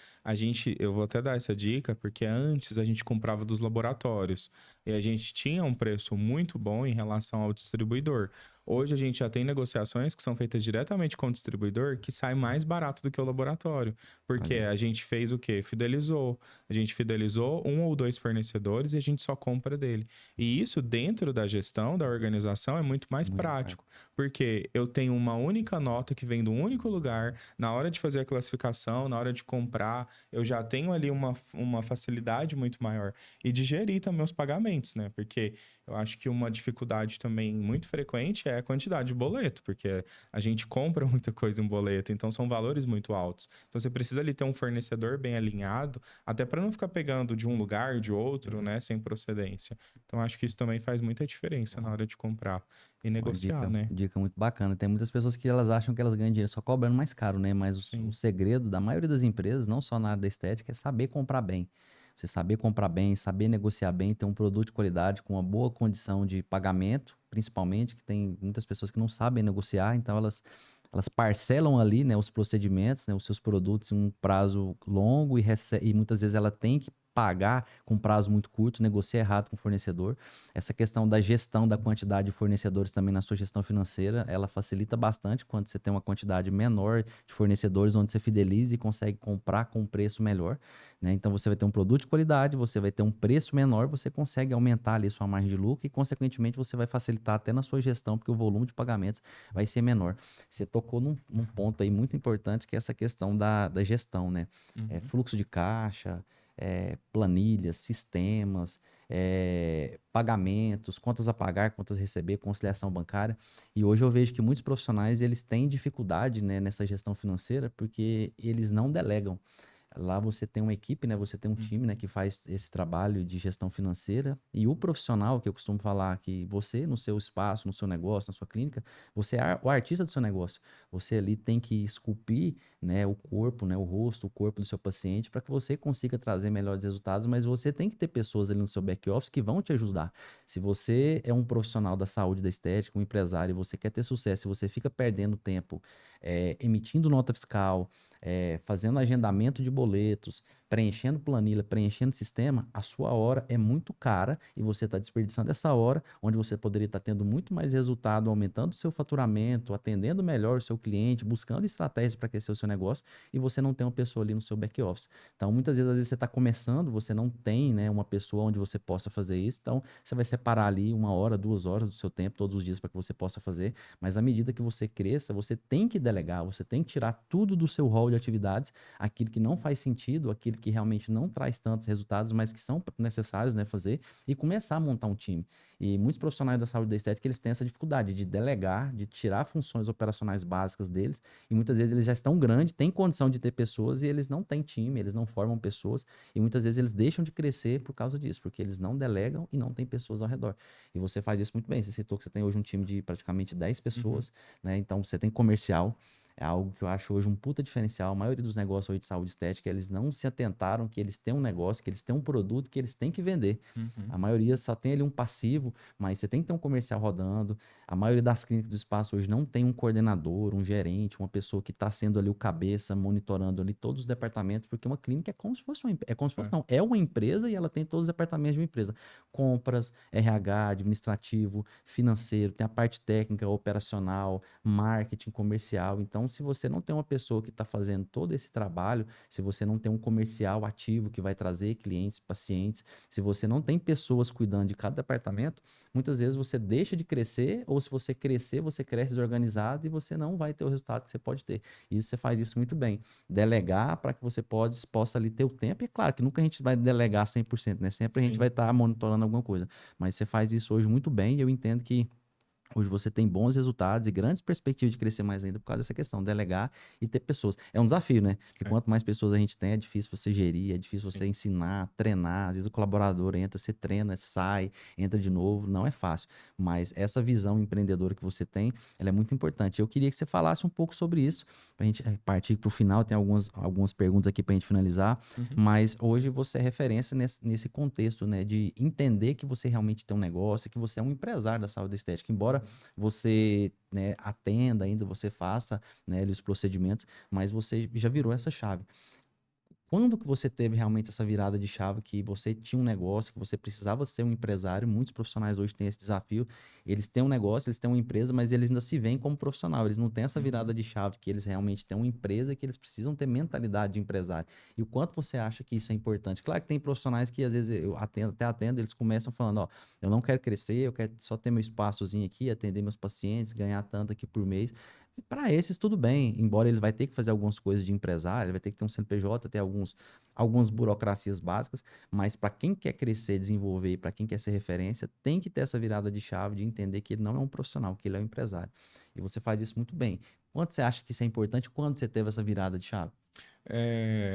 eu vou até dar essa dica, porque antes a gente comprava dos laboratórios e a gente tinha um preço muito bom em relação ao distribuidor. Hoje a gente já tem negociações que são feitas diretamente com o distribuidor que sai mais barato do que o laboratório. Porque Olha, a gente fez o quê? Fidelizou. A gente fidelizou um ou dois fornecedores e a gente só compra dele. E isso dentro da gestão, da organização, é muito mais muito prático. prático. Porque eu tenho uma única nota que vem do único lugar. Na hora de fazer a classificação, na hora de comprar, eu já tenho ali uma facilidade muito maior. E de gerir também os pagamentos, né? Porque eu acho que uma dificuldade também muito frequente é a quantidade de boleto, porque a gente compra muita coisa em boleto, então são valores muito altos. Então você precisa ali ter um fornecedor bem alinhado, até para não ficar pegando de um lugar, de outro, né, sem procedência. Então acho que isso também faz muita diferença na hora de comprar e Uma negociar, dica, né? dica muito bacana. Tem muitas pessoas que elas acham que elas ganham dinheiro só cobrando mais caro, né? Mas o Sim, segredo da maioria das empresas, não só na área da estética, é saber comprar bem. Você saber comprar bem, saber negociar bem, ter um produto de qualidade com uma boa condição de pagamento, principalmente, que tem muitas pessoas que não sabem negociar, então elas elas parcelam ali, né, os procedimentos, né, os seus produtos em um prazo longo e muitas vezes ela tem que pagar com prazo muito curto, negocia errado com o fornecedor. Essa questão da gestão da quantidade de fornecedores também na sua gestão financeira, ela facilita bastante quando você tem uma quantidade menor de fornecedores, onde você fideliza e consegue comprar com um preço melhor, né? Então você vai ter um produto de qualidade, você vai ter um preço menor, você consegue aumentar ali sua margem de lucro e, consequentemente, você vai facilitar até na sua gestão, porque o volume de pagamentos vai ser menor. Você tocou num ponto aí muito importante, que é essa questão da gestão, né? Uhum. Fluxo de caixa, planilhas, sistemas, pagamentos, contas a pagar, contas a receber, conciliação bancária. E hoje eu vejo que muitos profissionais eles têm dificuldade, né, nessa gestão financeira porque eles não delegam. Lá você tem uma equipe, né? Você tem um time, né, Uhum. que faz esse trabalho de gestão financeira. E o profissional, que eu costumo falar que você, no seu espaço, no seu negócio, na sua clínica, você é o artista do seu negócio. Você ali tem que esculpir, né, o corpo, né, o rosto, o corpo do seu paciente para que você consiga trazer melhores resultados, mas você tem que ter pessoas ali no seu back office que vão te ajudar. Se você é um profissional da saúde, da estética, um empresário, e você quer ter sucesso, e você fica perdendo tempo emitindo nota fiscal, fazendo agendamento de boletos, preenchendo planilha, preenchendo sistema, a sua hora é muito cara e você está desperdiçando essa hora, onde você poderia estar tendo muito mais resultado, aumentando o seu faturamento, atendendo melhor o seu cliente, buscando estratégias para crescer o seu negócio, e você não tem uma pessoa ali no seu back office. Então, muitas vezes, às vezes você está começando, você não tem, né, uma pessoa onde você possa fazer isso, então você vai separar ali 1 hora, 2 horas do seu tempo todos os dias para que você possa fazer, mas à medida que você cresça, você tem que delegar, você tem que tirar tudo do seu rol de atividades, aquilo que não faz sentido, aquilo que realmente não traz tantos resultados, mas que são necessários, né, fazer, e começar a montar um time. E muitos profissionais da saúde e da estética, eles têm essa dificuldade de delegar, de tirar funções operacionais básicas deles, e muitas vezes eles já estão grandes, têm condição de ter pessoas, e eles não têm time, eles não formam pessoas, e muitas vezes eles deixam de crescer por causa disso, porque eles não delegam e não têm pessoas ao redor. E você faz isso muito bem. Você citou que você tem hoje um time de praticamente 10 Uhum. pessoas, né? Então você tem comercial, é algo que eu acho hoje um puta diferencial. A maioria dos negócios hoje de saúde estética, eles não se atentaram que eles têm um negócio, que eles têm um produto que eles têm que vender. Uhum. A maioria só tem ali um passivo, mas você tem que ter um comercial rodando. A maioria das clínicas do espaço hoje não tem um coordenador, um gerente, uma pessoa que está sendo ali o cabeça, monitorando ali todos os departamentos, porque uma clínica é como se fosse é como se fosse É. não, é uma empresa e ela tem todos os departamentos de uma empresa. Compras, RH, administrativo, financeiro, tem a parte técnica, operacional, marketing, comercial. Então, se você não tem uma pessoa que está fazendo todo esse trabalho, se você não tem um comercial ativo que vai trazer clientes, pacientes, se você não tem pessoas cuidando de cada departamento, muitas vezes você deixa de crescer, ou se você crescer, você cresce desorganizado e você não vai ter o resultado que você pode ter. E você faz isso muito bem. Delegar para que você possa ali ter o tempo. E é claro que nunca a gente vai delegar 100%, né? Sempre a gente vai Sim. estar monitorando alguma coisa. Mas você faz isso hoje muito bem e eu entendo que hoje você tem bons resultados e grandes perspectivas de crescer mais ainda por causa dessa questão, delegar e ter pessoas. É um desafio, né? Porque É. quanto mais pessoas a gente tem, é difícil você gerir, é difícil você Sim. ensinar, treinar. Às vezes o colaborador entra, você treina, sai, entra de novo, não é fácil. Mas essa visão empreendedora que você tem, ela é muito importante. Eu queria que você falasse um pouco sobre isso, para a gente partir para o final, tem algumas perguntas aqui para a gente finalizar, Uhum. mas hoje você é referência nesse contexto, né? De entender que você realmente tem um negócio, que você é um empresário da saúde estética, embora Uhum. você, né, atenda ainda, você faça, né, ali os procedimentos, mas você já virou essa chave. Quando que você teve realmente essa virada de chave que você tinha um negócio, que você precisava ser um empresário? Muitos profissionais hoje têm esse desafio. Eles têm um negócio, eles têm uma empresa, mas eles ainda se veem como profissional. Eles não têm essa virada Uhum. de chave que eles realmente têm uma empresa e que eles precisam ter mentalidade de empresário. E o quanto você acha que isso é importante? Claro que tem profissionais que às vezes eu até atendo, eles começam falando, ó, eu não quero crescer, eu quero só ter meu espaçozinho aqui, atender meus pacientes, ganhar tanto aqui por mês. Para esses, tudo bem, embora ele vai ter que fazer algumas coisas de empresário, ele vai ter que ter um CNPJ, ter algumas burocracias básicas, mas para quem quer crescer, desenvolver, para quem quer ser referência, tem que ter essa virada de chave de entender que ele não é um profissional, que ele é um empresário. E você faz isso muito bem. Quanto você acha que isso é importante? Quando você teve essa virada de chave?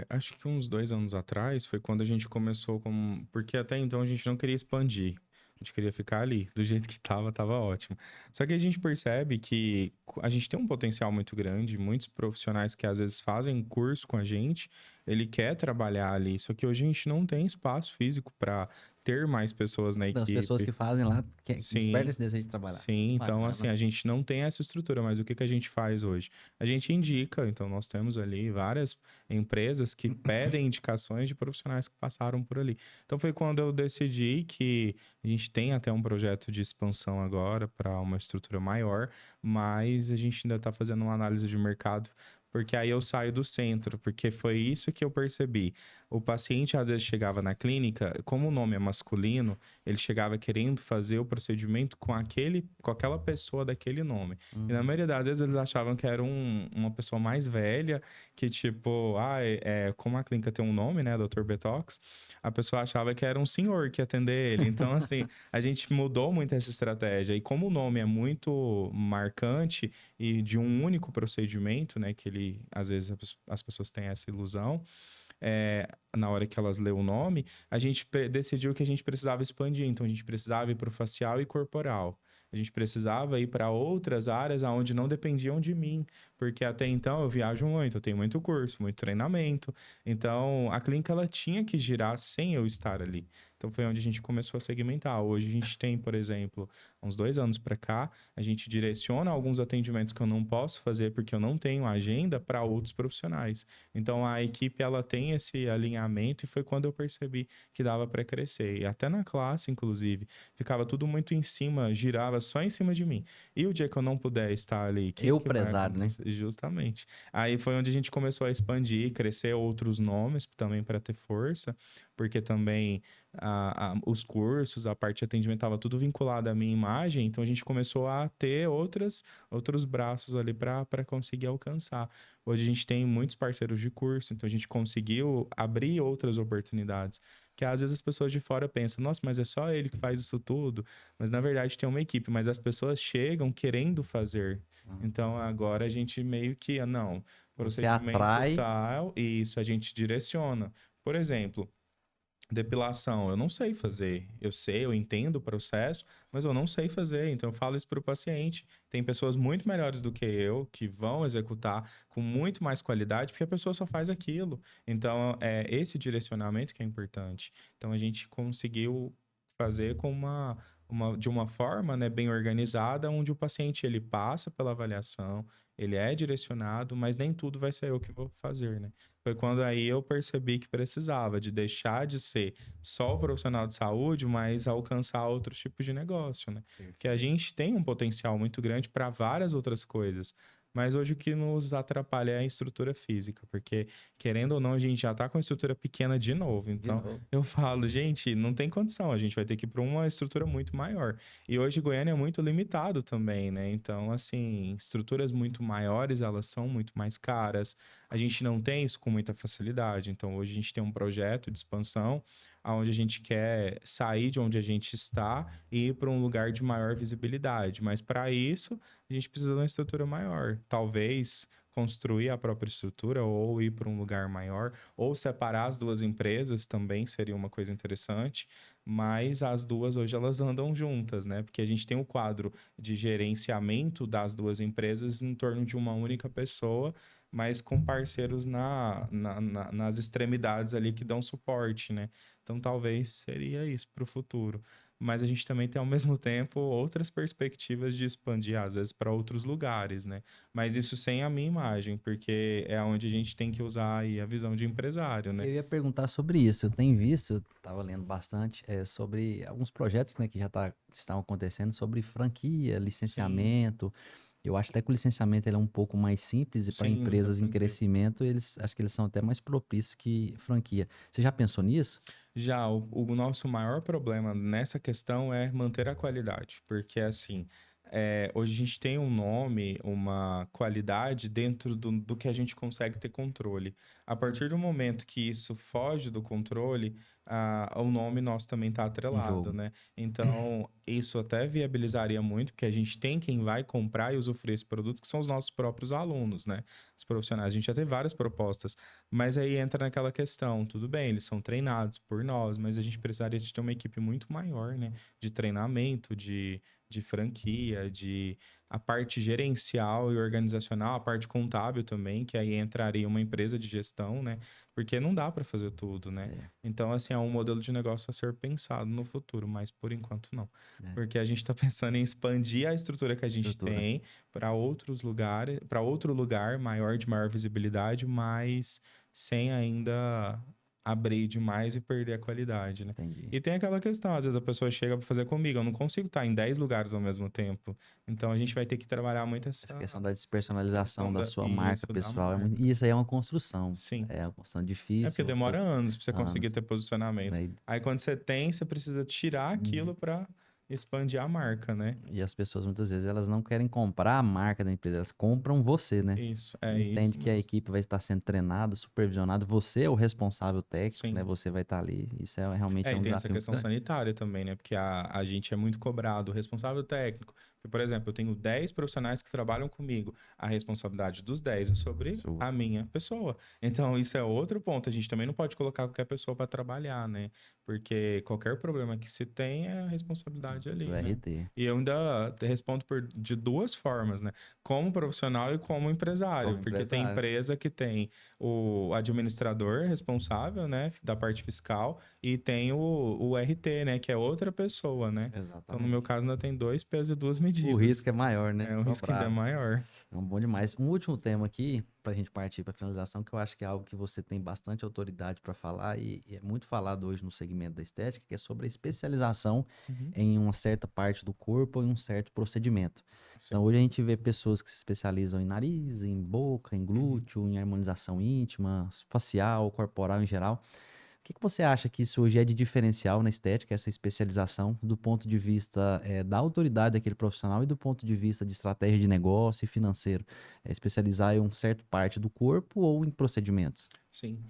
Acho que uns 2 anos atrás foi quando a gente começou com. Porque até então a gente não queria expandir. A gente queria ficar ali. Do jeito que tava ótimo. Só que a gente percebe que a gente tem um potencial muito grande, muitos profissionais que às vezes fazem curso com a gente, ele quer trabalhar ali, só que hoje a gente não tem espaço físico para ter mais pessoas na Das pessoas equipe. que fazem lá, que despertam Sim, esse desejo de trabalhar. sim. Então, assim, Bacana. a gente não tem essa estrutura, mas o que que a gente faz hoje? A gente indica, então nós temos ali várias empresas que pedem indicações de profissionais que passaram por ali. Então foi quando eu decidi que a gente tem até um projeto de expansão agora para uma estrutura maior, mas a gente ainda está fazendo uma análise de mercado, porque aí eu saio do centro, porque foi isso que eu percebi. O paciente às vezes chegava na clínica, como o nome é masculino, ele chegava querendo fazer o procedimento com aquela pessoa daquele nome. E na Uhum. maioria das vezes eles achavam que era uma pessoa mais velha, que tipo, como a clínica tem um nome, né, Dr. Betox, a pessoa achava que era um senhor que ia atender ele. Então, assim, a gente mudou muito essa estratégia. E como o nome é muito marcante e de um único procedimento, né, que ele, às vezes as pessoas têm essa ilusão, na hora que elas lêem o nome, a gente decidiu que a gente precisava expandir. Então, a gente precisava ir para o facial e corporal. A gente precisava ir para outras áreas onde não dependiam de mim, porque até então eu viajo muito, eu tenho muito curso, muito treinamento. Então, a clínica ela tinha que girar sem eu estar ali. Então, foi onde a gente começou a segmentar. Hoje a gente tem, por exemplo, uns 2 anos para cá, a gente direciona alguns atendimentos que eu não posso fazer porque eu não tenho agenda para outros profissionais. Então a equipe ela tem esse alinhamento e foi quando eu percebi que dava para crescer. E até na classe, inclusive, ficava tudo muito em cima, girava só em cima de mim. E o dia que eu não puder estar ali, o que Eu que vai prezado, né? acontecer? Justamente. Aí foi onde a gente começou a expandir, crescer outros nomes também para ter força, porque também os cursos, a parte de atendimento estava tudo vinculado à minha imagem, então a gente começou a ter outros braços ali para conseguir alcançar. Hoje a gente tem muitos parceiros de curso, então a gente conseguiu abrir outras oportunidades. Que às vezes as pessoas de fora pensam, nossa, mas é só ele que faz isso tudo. Mas na verdade tem uma equipe, mas as pessoas chegam querendo fazer. Então agora a gente meio que, não, Você procedimento atrai. tal, e isso a gente direciona. Por exemplo, depilação, eu não sei fazer. Eu sei, eu entendo o processo, mas eu não sei fazer. Então eu falo isso para o paciente. Tem pessoas muito melhores do que eu que vão executar com muito mais qualidade, porque a pessoa só faz aquilo. Então é esse direcionamento que é importante. Então a gente conseguiu fazer com de uma forma, né, bem organizada, onde o paciente ele passa pela avaliação, ele é direcionado, mas nem tudo vai ser eu que vou fazer, né? Foi quando aí eu percebi que precisava de deixar de ser só o profissional de saúde, mas alcançar outros tipos de negócio, né? Porque a Perfeito. gente tem um potencial muito grande para várias outras coisas. Mas hoje o que nos atrapalha é a estrutura física, porque querendo ou não, a gente já está com a estrutura pequena de novo. De Então, novo. eu falo, gente, não tem condição, a gente vai ter que ir para uma estrutura muito maior. E hoje Goiânia é muito limitado também, né? Então, assim, estruturas muito maiores, elas são muito mais caras. A gente não tem isso com muita facilidade. Então, hoje a gente tem um projeto de expansão, onde a gente quer sair de onde a gente está e ir para um lugar de maior visibilidade. Mas para isso, a gente precisa de uma estrutura maior. Talvez construir a própria estrutura ou ir para um lugar maior, ou separar as duas empresas também seria uma coisa interessante, mas as duas hoje elas andam juntas, né? Porque a gente tem o quadro de gerenciamento das duas empresas em torno de uma única pessoa, mas com parceiros nas extremidades ali que dão suporte, né? Então talvez seria isso para o futuro. Mas a gente também tem, ao mesmo tempo, outras perspectivas de expandir, às vezes, para outros lugares, né? Mas isso sem a minha imagem, porque é onde a gente tem que usar aí a visão de empresário, né? Eu ia perguntar sobre isso. Eu tenho visto, eu estava lendo bastante, sobre alguns projetos, né, que estão acontecendo sobre franquia, Sim, licenciamento. Eu acho até que o licenciamento ele é um pouco mais simples e para sim, da empresas em franquia. crescimento, acho que eles são até mais propícios que franquia. Você já pensou nisso? Já o nosso maior problema nessa questão é manter a qualidade, porque assim, hoje a gente tem um nome, uma qualidade dentro do que a gente consegue ter controle. A partir do momento que isso foge do controle, o nome nosso também está Em atrelado, jogo. né? Então, isso até viabilizaria muito, porque a gente tem quem vai comprar e usufruir esse produto, que são os nossos próprios alunos, né? Os profissionais. A gente já tem várias propostas. Mas aí entra naquela questão, tudo bem, eles são treinados por nós, mas a gente precisaria de ter uma equipe muito maior, né? De treinamento, de franquia, a parte gerencial e organizacional, a parte contábil também, que aí entraria uma empresa de gestão, né? Porque não dá para fazer tudo, né? É, Então, assim, é um modelo de negócio a ser pensado no futuro, mas por enquanto não. é. Porque a gente está pensando em expandir a estrutura que a gente Estrutura. tem para outros lugares, para outro lugar maior, de maior visibilidade, mas sem ainda abrir demais e perder a qualidade, né? Entendi. E tem aquela questão, às vezes a pessoa chega para fazer comigo, eu não consigo estar em 10 lugares ao mesmo tempo. Então a gente vai ter que trabalhar muito Essa essa questão da despersonalização questão da da sua marca isso, da pessoal é muito. E marca. isso aí é uma construção. Sim. É uma construção É porque difícil, demora anos para você conseguir anos. ter posicionamento. Né? Aí quando você tem, você precisa tirar aquilo para expandir a marca, né? E as pessoas muitas vezes elas não querem comprar a marca da empresa, elas compram você, né? Isso, é Entende isso que a mesmo. equipe vai estar sendo treinada, supervisionada, você é o responsável técnico, né? Sim. Você vai estar ali. Isso é realmente E um tem essa desafio muito questão grande. sanitária também, né? Porque a gente é muito cobrado, o responsável técnico. Porque, por exemplo, eu tenho 10 profissionais que trabalham comigo. A responsabilidade dos 10 é sobre Sua. a minha pessoa. Então, isso é outro ponto. A gente também não pode colocar qualquer pessoa para trabalhar, né? Porque qualquer problema que se tem é a responsabilidade Do ali, né? RT. E eu ainda respondo de duas formas, né? Como profissional e como empresário. Como Porque tem empresário. empresa que tem o administrador responsável, né? Da parte fiscal e tem o RT, né? Que é outra pessoa, né? Então, no meu Exatamente. caso, ainda tem dois pesos e duas O medidas. risco é maior, né? É um risco ainda Dobrado. maior. Então, bom demais. Um último tema aqui, para a gente partir para a finalização, que eu acho que é algo que você tem bastante autoridade para falar e é muito falado hoje no segmento da estética, que é sobre a especialização Uhum. em uma certa parte do corpo ou em um certo procedimento. Então, Sim. hoje a gente vê pessoas que se especializam em nariz, em boca, em Uhum. glúteo, em harmonização íntima, facial, corporal em geral. O que que você acha que isso hoje é de diferencial na estética, essa especialização, do ponto de vista da autoridade daquele profissional e do ponto de vista de estratégia de negócio e financeiro? É especializar em uma certa parte do corpo ou em procedimentos? Sim.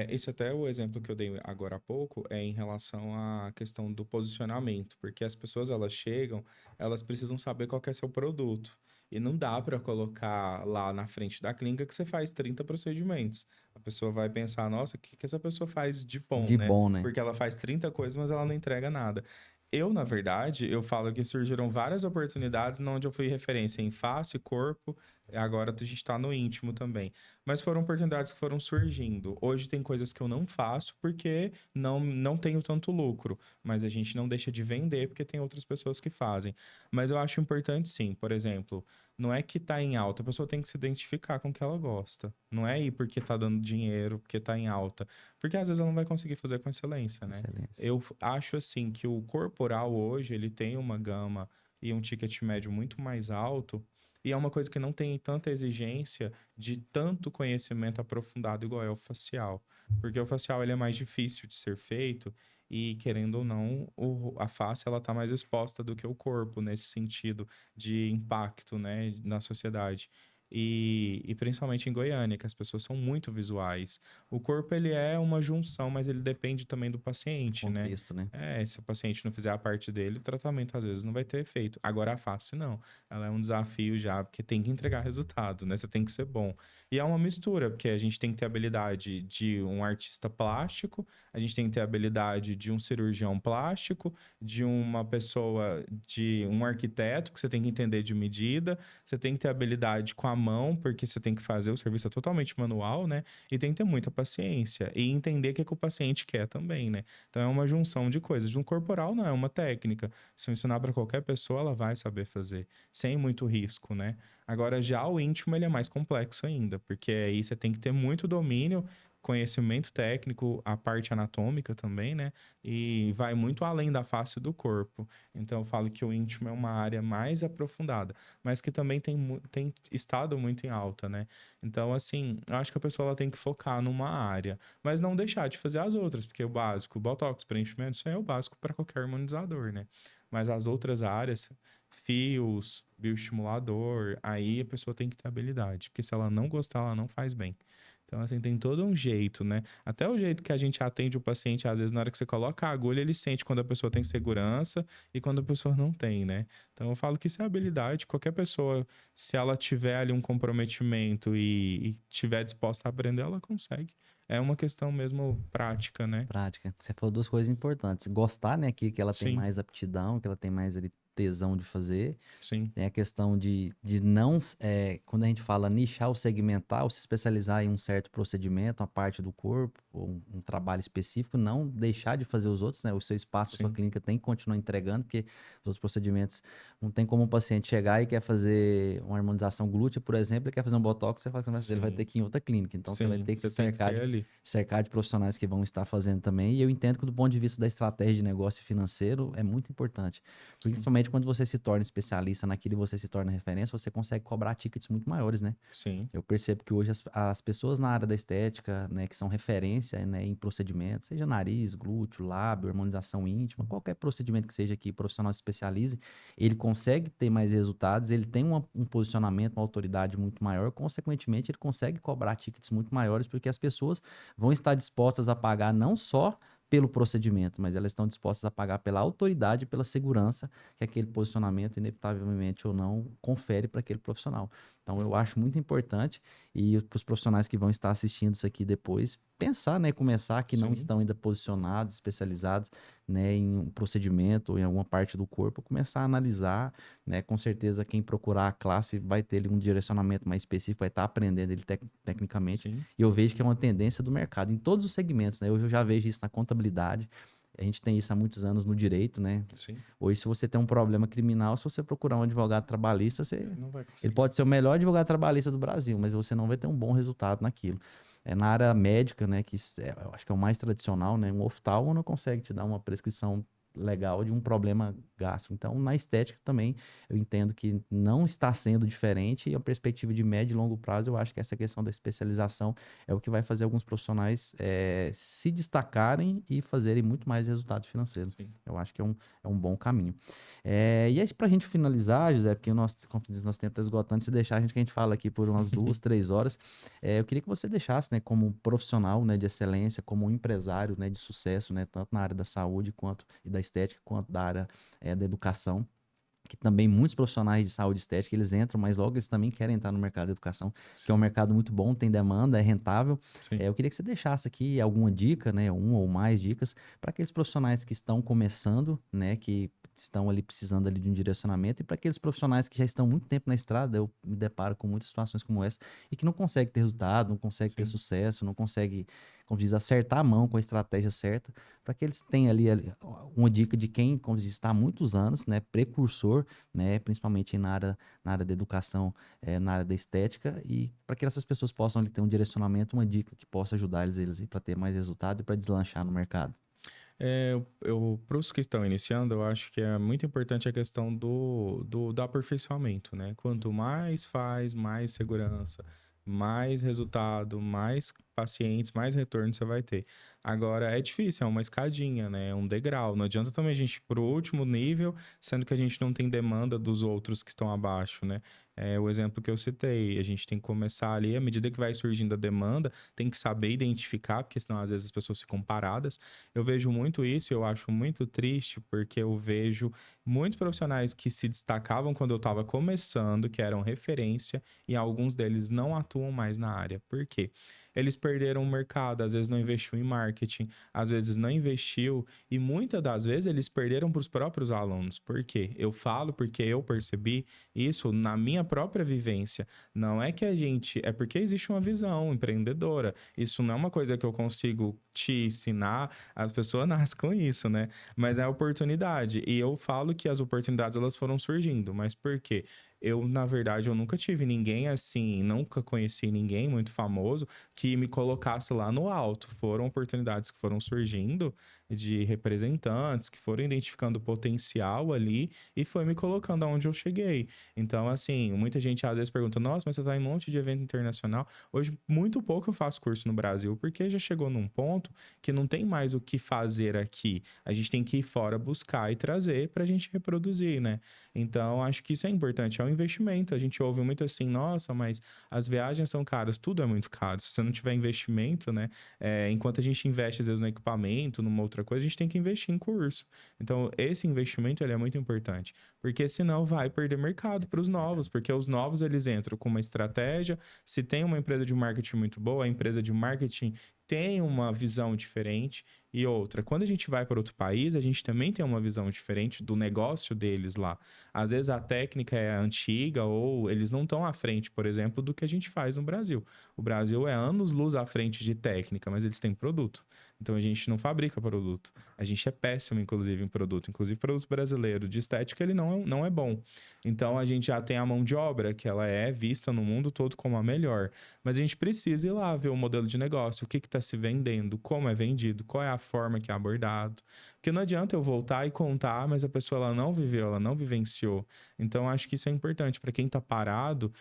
Esse até é o exemplo que eu dei agora há pouco é em relação à questão do posicionamento, porque as pessoas elas chegam, elas precisam saber qual que é seu produto. E não dá para colocar lá na frente da clínica que você faz 30 procedimentos. A pessoa vai pensar, nossa, o que que essa pessoa faz de bom, De né? bom, né? Porque ela faz 30 coisas, mas ela não entrega nada. Eu, na verdade, eu falo que surgiram várias oportunidades onde eu fui referência em face, corpo, agora a gente está no íntimo também. Mas foram oportunidades que foram surgindo. Hoje tem coisas que eu não faço porque não tenho tanto lucro, mas a gente não deixa de vender porque tem outras pessoas que fazem. Mas eu acho importante sim, por exemplo, não é que está em alta, a pessoa tem que se identificar com o que ela gosta. Não é ir porque está dando dinheiro, porque está em alta, porque às vezes ela não vai conseguir fazer com excelência, né? Excelência. Eu acho assim que o corporal hoje, ele tem uma gama e um ticket médio muito mais alto, e é uma coisa que não tem tanta exigência de tanto conhecimento aprofundado igual é o facial. Porque o facial ele é mais difícil de ser feito e, querendo ou não, a face ela tá mais exposta do que o corpo nesse sentido de impacto, né, na sociedade. E principalmente em Goiânia, que as pessoas são muito visuais. O corpo ele é uma junção, mas ele depende também do paciente, né? Contexto, né? Se o paciente não fizer a parte dele, o tratamento às vezes não vai ter efeito. Agora a face não. Ela é um desafio já, porque tem que entregar resultado, né? Você tem que ser bom. E é uma mistura, porque a gente tem que ter a habilidade de um artista plástico, a gente tem que ter a habilidade de um cirurgião plástico, de uma pessoa, de um arquiteto, que você tem que entender de medida, você tem que ter habilidade com a mão, porque você tem que fazer o serviço é totalmente manual, né? E tem que ter muita paciência e entender o que, é que o paciente quer também, né? Então é uma junção de coisas. De um corporal não é uma técnica. Se eu ensinar para qualquer pessoa, ela vai saber fazer, sem muito risco, né? Agora já o íntimo ele é mais complexo ainda, porque aí você tem que ter muito domínio, conhecimento técnico, a parte anatômica também, né? E vai muito além da face do corpo. Então eu falo que o íntimo é uma área mais aprofundada, mas que também tem estado muito em alta, né? Então, assim, eu acho que a pessoa ela tem que focar numa área, mas não deixar de fazer as outras, porque o básico, botox, preenchimento, isso aí é o básico para qualquer harmonizador, né? Mas as outras áreas, fios, bioestimulador, aí a pessoa tem que ter habilidade, porque se ela não gostar, ela não faz bem. Então, assim, tem todo um jeito, né? Até o jeito que a gente atende o paciente, às vezes, na hora que você coloca a agulha, ele sente quando a pessoa tem segurança e quando a pessoa não tem, né? Então, eu falo que isso é habilidade. Qualquer pessoa, se ela tiver ali um comprometimento e tiver disposta a aprender, ela consegue. É uma questão mesmo prática, né? Prática. Você falou duas coisas importantes. Gostar, né, que ela tem Sim, mais aptidão, que ela tem mais ali tesão de fazer. sim, Tem a questão de não, quando a gente fala nichar ou segmentar, ou se especializar em um certo procedimento, uma parte do corpo, ou um trabalho específico, não deixar de fazer os outros, né? O seu espaço, a sua sim, clínica tem que continuar entregando, porque os outros procedimentos, não tem como um paciente chegar e quer fazer uma harmonização glútea, por exemplo, e quer fazer um botox, você fala que ele vai ter sim, que ir em outra clínica. Então, você vai sim. ter que Você se tem que ter ali. cercar de profissionais que vão estar fazendo também. E eu entendo que, do ponto de vista da estratégia de negócio financeiro, é muito importante. Sim, Principalmente quando você se torna especialista naquilo e você se torna referência, você consegue cobrar tickets muito maiores, né? sim, Eu percebo que hoje as pessoas na área da estética, né, que são referência, né, em procedimentos, seja nariz, glúteo, lábio, harmonização íntima, qualquer procedimento que seja que o profissional se especialize, ele consegue ter mais resultados, ele tem um posicionamento, uma autoridade muito maior, consequentemente, ele consegue cobrar tickets muito maiores, porque as pessoas vão estar dispostas a pagar não só pelo procedimento, mas elas estão dispostas a pagar pela autoridade, pela segurança que aquele posicionamento, inevitavelmente ou não, confere para aquele profissional. Então, eu acho muito importante e para os profissionais que vão estar assistindo isso aqui depois, pensar, né, começar que não sim, estão ainda posicionados, especializados, né, em um procedimento ou em alguma parte do corpo, começar a analisar, né, com certeza quem procurar a classe vai ter ali um direcionamento mais específico, vai estar aprendendo ele tecnicamente, sim, e eu vejo que é uma tendência do mercado em todos os segmentos, né, hoje eu já vejo isso na contabilidade, a gente tem isso há muitos anos no direito, né? sim. Hoje, se você tem um problema criminal, se você procurar um advogado trabalhista, Não vai ele conseguir. pode ser o melhor advogado trabalhista do Brasil, mas você não vai ter um bom resultado naquilo. É na área médica, né, eu acho que é o mais tradicional, né? Um oftalmo não consegue te dar uma prescrição legal de um problema gástrico. Então, na estética também, eu entendo que não está sendo diferente e a perspectiva de médio e longo prazo, eu acho que essa questão da especialização é o que vai fazer alguns profissionais se destacarem e fazerem muito mais resultado financeiro. Sim. Eu acho que é um bom caminho. E aí, para a gente finalizar, José, porque o nosso, como tu diz, nosso tempo está esgotando, se deixar, que a gente fala aqui por umas 2, 3 horas, eu queria que você deixasse, né, como um profissional, né, de excelência, como um empresário, né, de sucesso, né, tanto na área da saúde quanto e da estética, quanto da área da educação, que também muitos profissionais de saúde e estética, eles entram, mas logo eles também querem entrar no mercado da educação, que é um Sim, mercado muito bom, tem demanda, é rentável. sim. Eu queria que você deixasse aqui alguma dica, né, um ou mais dicas, para aqueles profissionais que estão começando, né, que estão ali precisando ali de um direcionamento, e para aqueles profissionais que já estão muito tempo na estrada, eu me deparo com muitas situações como essa, e que não conseguem ter resultado, não conseguem ter Sim. sucesso, não conseguem, como diz, acertar a mão com a estratégia certa, para que eles tenham ali uma dica de quem, como diz, está há muitos anos, né, precursor, né, principalmente na área da educação, na área da estética, e para que essas pessoas possam ali, ter um direcionamento, uma dica que possa ajudar eles para ter mais resultado e para deslanchar no mercado. Para os que estão iniciando, eu acho que é muito importante a questão do aperfeiçoamento, né? Quanto mais faz, mais segurança, mais resultado, mais pacientes, mais retorno você vai ter. Agora, é difícil, é uma escadinha, né? É um degrau. Não adianta também a gente ir para o último nível, sendo que a gente não tem demanda dos outros que estão abaixo, né? É o exemplo que eu citei. A gente tem que começar ali, à medida que vai surgindo a demanda, tem que saber identificar, porque senão às vezes as pessoas ficam paradas. Eu vejo muito isso e eu acho muito triste, porque eu vejo muitos profissionais que se destacavam quando eu estava começando, que eram referência, e alguns deles não atuam mais na área. Por quê? Eles perderam o mercado, às vezes não investiu em marketing, às vezes não investiu, e muitas das vezes eles perderam para os próprios alunos. Por quê? Eu falo porque eu percebi isso na minha própria vivência. Não é que a gente. É porque existe uma visão empreendedora. Isso não é uma coisa que eu consigo te ensinar, as pessoas nascem com isso, né? Mas é a oportunidade. E eu falo que as oportunidades elas foram surgindo. Mas por quê? Na verdade, eu nunca tive ninguém assim, nunca conheci ninguém muito famoso que me colocasse lá no alto. Foram oportunidades que foram surgindo de representantes, que foram identificando potencial ali e foi me colocando aonde eu cheguei. Então, assim, muita gente às vezes pergunta: nossa, mas você está em um monte de evento internacional. Hoje, muito pouco eu faço curso no Brasil, porque já chegou num ponto que não tem mais o que fazer aqui. A gente tem que ir fora buscar e trazer para a gente reproduzir, né? Então, acho que isso é importante, é um investimento. A gente ouve muito assim, nossa, mas as viagens são caras, tudo é muito caro. Se você não tiver investimento, né? Enquanto a gente investe, às vezes, no equipamento, numa outra coisa, a gente tem que investir em curso. Então, esse investimento, ele é muito importante, porque senão vai perder mercado para os novos, porque os novos, eles entram com uma estratégia. Se tem uma empresa de marketing muito boa, a empresa de marketing tem uma visão diferente. E outra, quando a gente vai para outro país, a gente também tem uma visão diferente do negócio deles lá. Às vezes a técnica é antiga ou eles não estão à frente, por exemplo, do que a gente faz no Brasil. O Brasil é anos-luz à frente de técnica, mas eles têm produto. Então a gente não fabrica produto. A gente é péssimo, inclusive, em produto. Inclusive, produto brasileiro de estética, ele não é bom. Então a gente já tem a mão de obra, que ela é vista no mundo todo como a melhor. Mas a gente precisa ir lá ver o modelo de negócio, o que está se vendendo, como é vendido, qual é a forma que é abordado. Porque não adianta eu voltar e contar, mas a pessoa ela não viveu, ela não vivenciou. Então acho que isso é importante para quem está parado,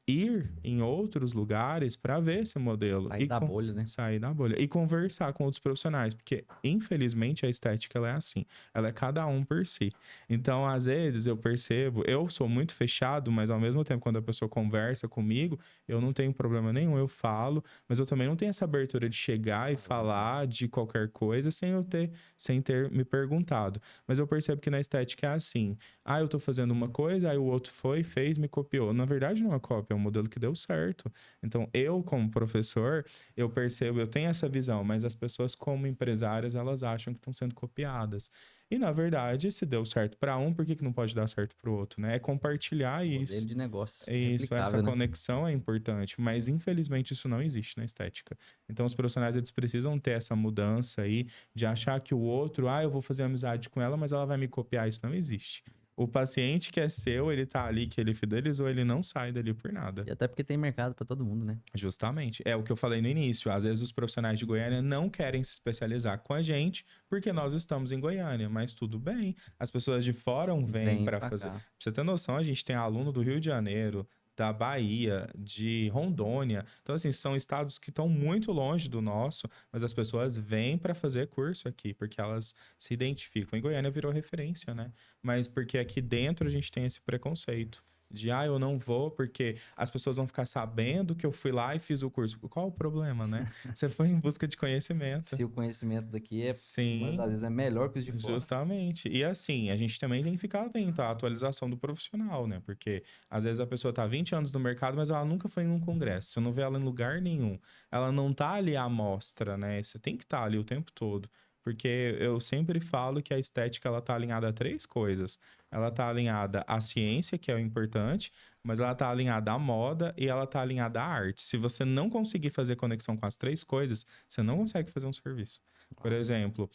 ir em outros lugares para ver esse modelo. Sair da bolha, né? Sair da bolha. E conversar com outros profissionais. Porque, infelizmente, a estética ela é assim. Ela é cada um por si. Então, às vezes, eu percebo... Eu sou muito fechado, mas ao mesmo tempo, quando a pessoa conversa comigo, eu não tenho problema nenhum. Eu falo, mas eu também não tenho essa abertura de chegar e falar de qualquer coisa sem ter me perguntado. Mas eu percebo que na estética é assim. Ah, eu tô fazendo uma coisa, aí o outro foi, fez, me copiou. Na verdade, não é uma cópia, é um modelo que deu certo. Então, eu, como professor, eu percebo, eu tenho essa visão, mas as pessoas, como empresárias, elas acham que estão sendo copiadas. E, na verdade, se deu certo para um, por que não pode dar certo para o outro, né? É compartilhar Modelo isso. de negócio É isso, essa replicável, né? conexão é importante, mas infelizmente isso não existe na estética. Então os profissionais eles precisam ter essa mudança aí de achar que o outro, eu vou fazer amizade com ela, mas ela vai me copiar, isso não existe. O paciente que é seu, ele tá ali, que ele fidelizou, ele não sai dali por nada. E até porque tem mercado para todo mundo, né? Justamente. É o que eu falei no início. Às vezes os profissionais de Goiânia não querem se especializar com a gente porque nós estamos em Goiânia, mas tudo bem. As pessoas de fora vêm Vem para pra fazer. cá. Pra você ter noção, a gente tem aluno do Rio de Janeiro, da Bahia, de Rondônia. Então, assim, são estados que estão muito longe do nosso, mas as pessoas vêm para fazer curso aqui, porque elas se identificam. Em Goiânia virou referência, né? Mas porque aqui dentro a gente tem esse preconceito. De, eu não vou porque as pessoas vão ficar sabendo que eu fui lá e fiz o curso. Qual o problema, né? Você foi em busca de conhecimento. Se o conhecimento daqui muitas das Sim, vezes é melhor que os de fora. justamente. E assim, a gente também tem que ficar atento à atualização do profissional, né? Porque às vezes a pessoa tá 20 anos no mercado, mas ela nunca foi em um congresso. Você não vê ela em lugar nenhum. Ela não tá ali à mostra, né? Você tem que estar ali o tempo todo. Porque eu sempre falo que a estética ela tá alinhada a três coisas. Ela tá alinhada à ciência, que é o importante, mas ela tá alinhada à moda e ela tá alinhada à arte. Se você não conseguir fazer conexão com as três coisas, você não consegue fazer um serviço. Por exemplo,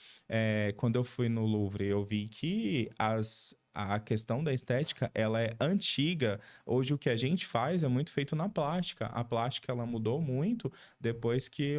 quando eu fui no Louvre, eu vi que a questão da estética, ela é antiga. Hoje o que a gente faz é muito feito na plástica. A plástica, ela mudou muito depois que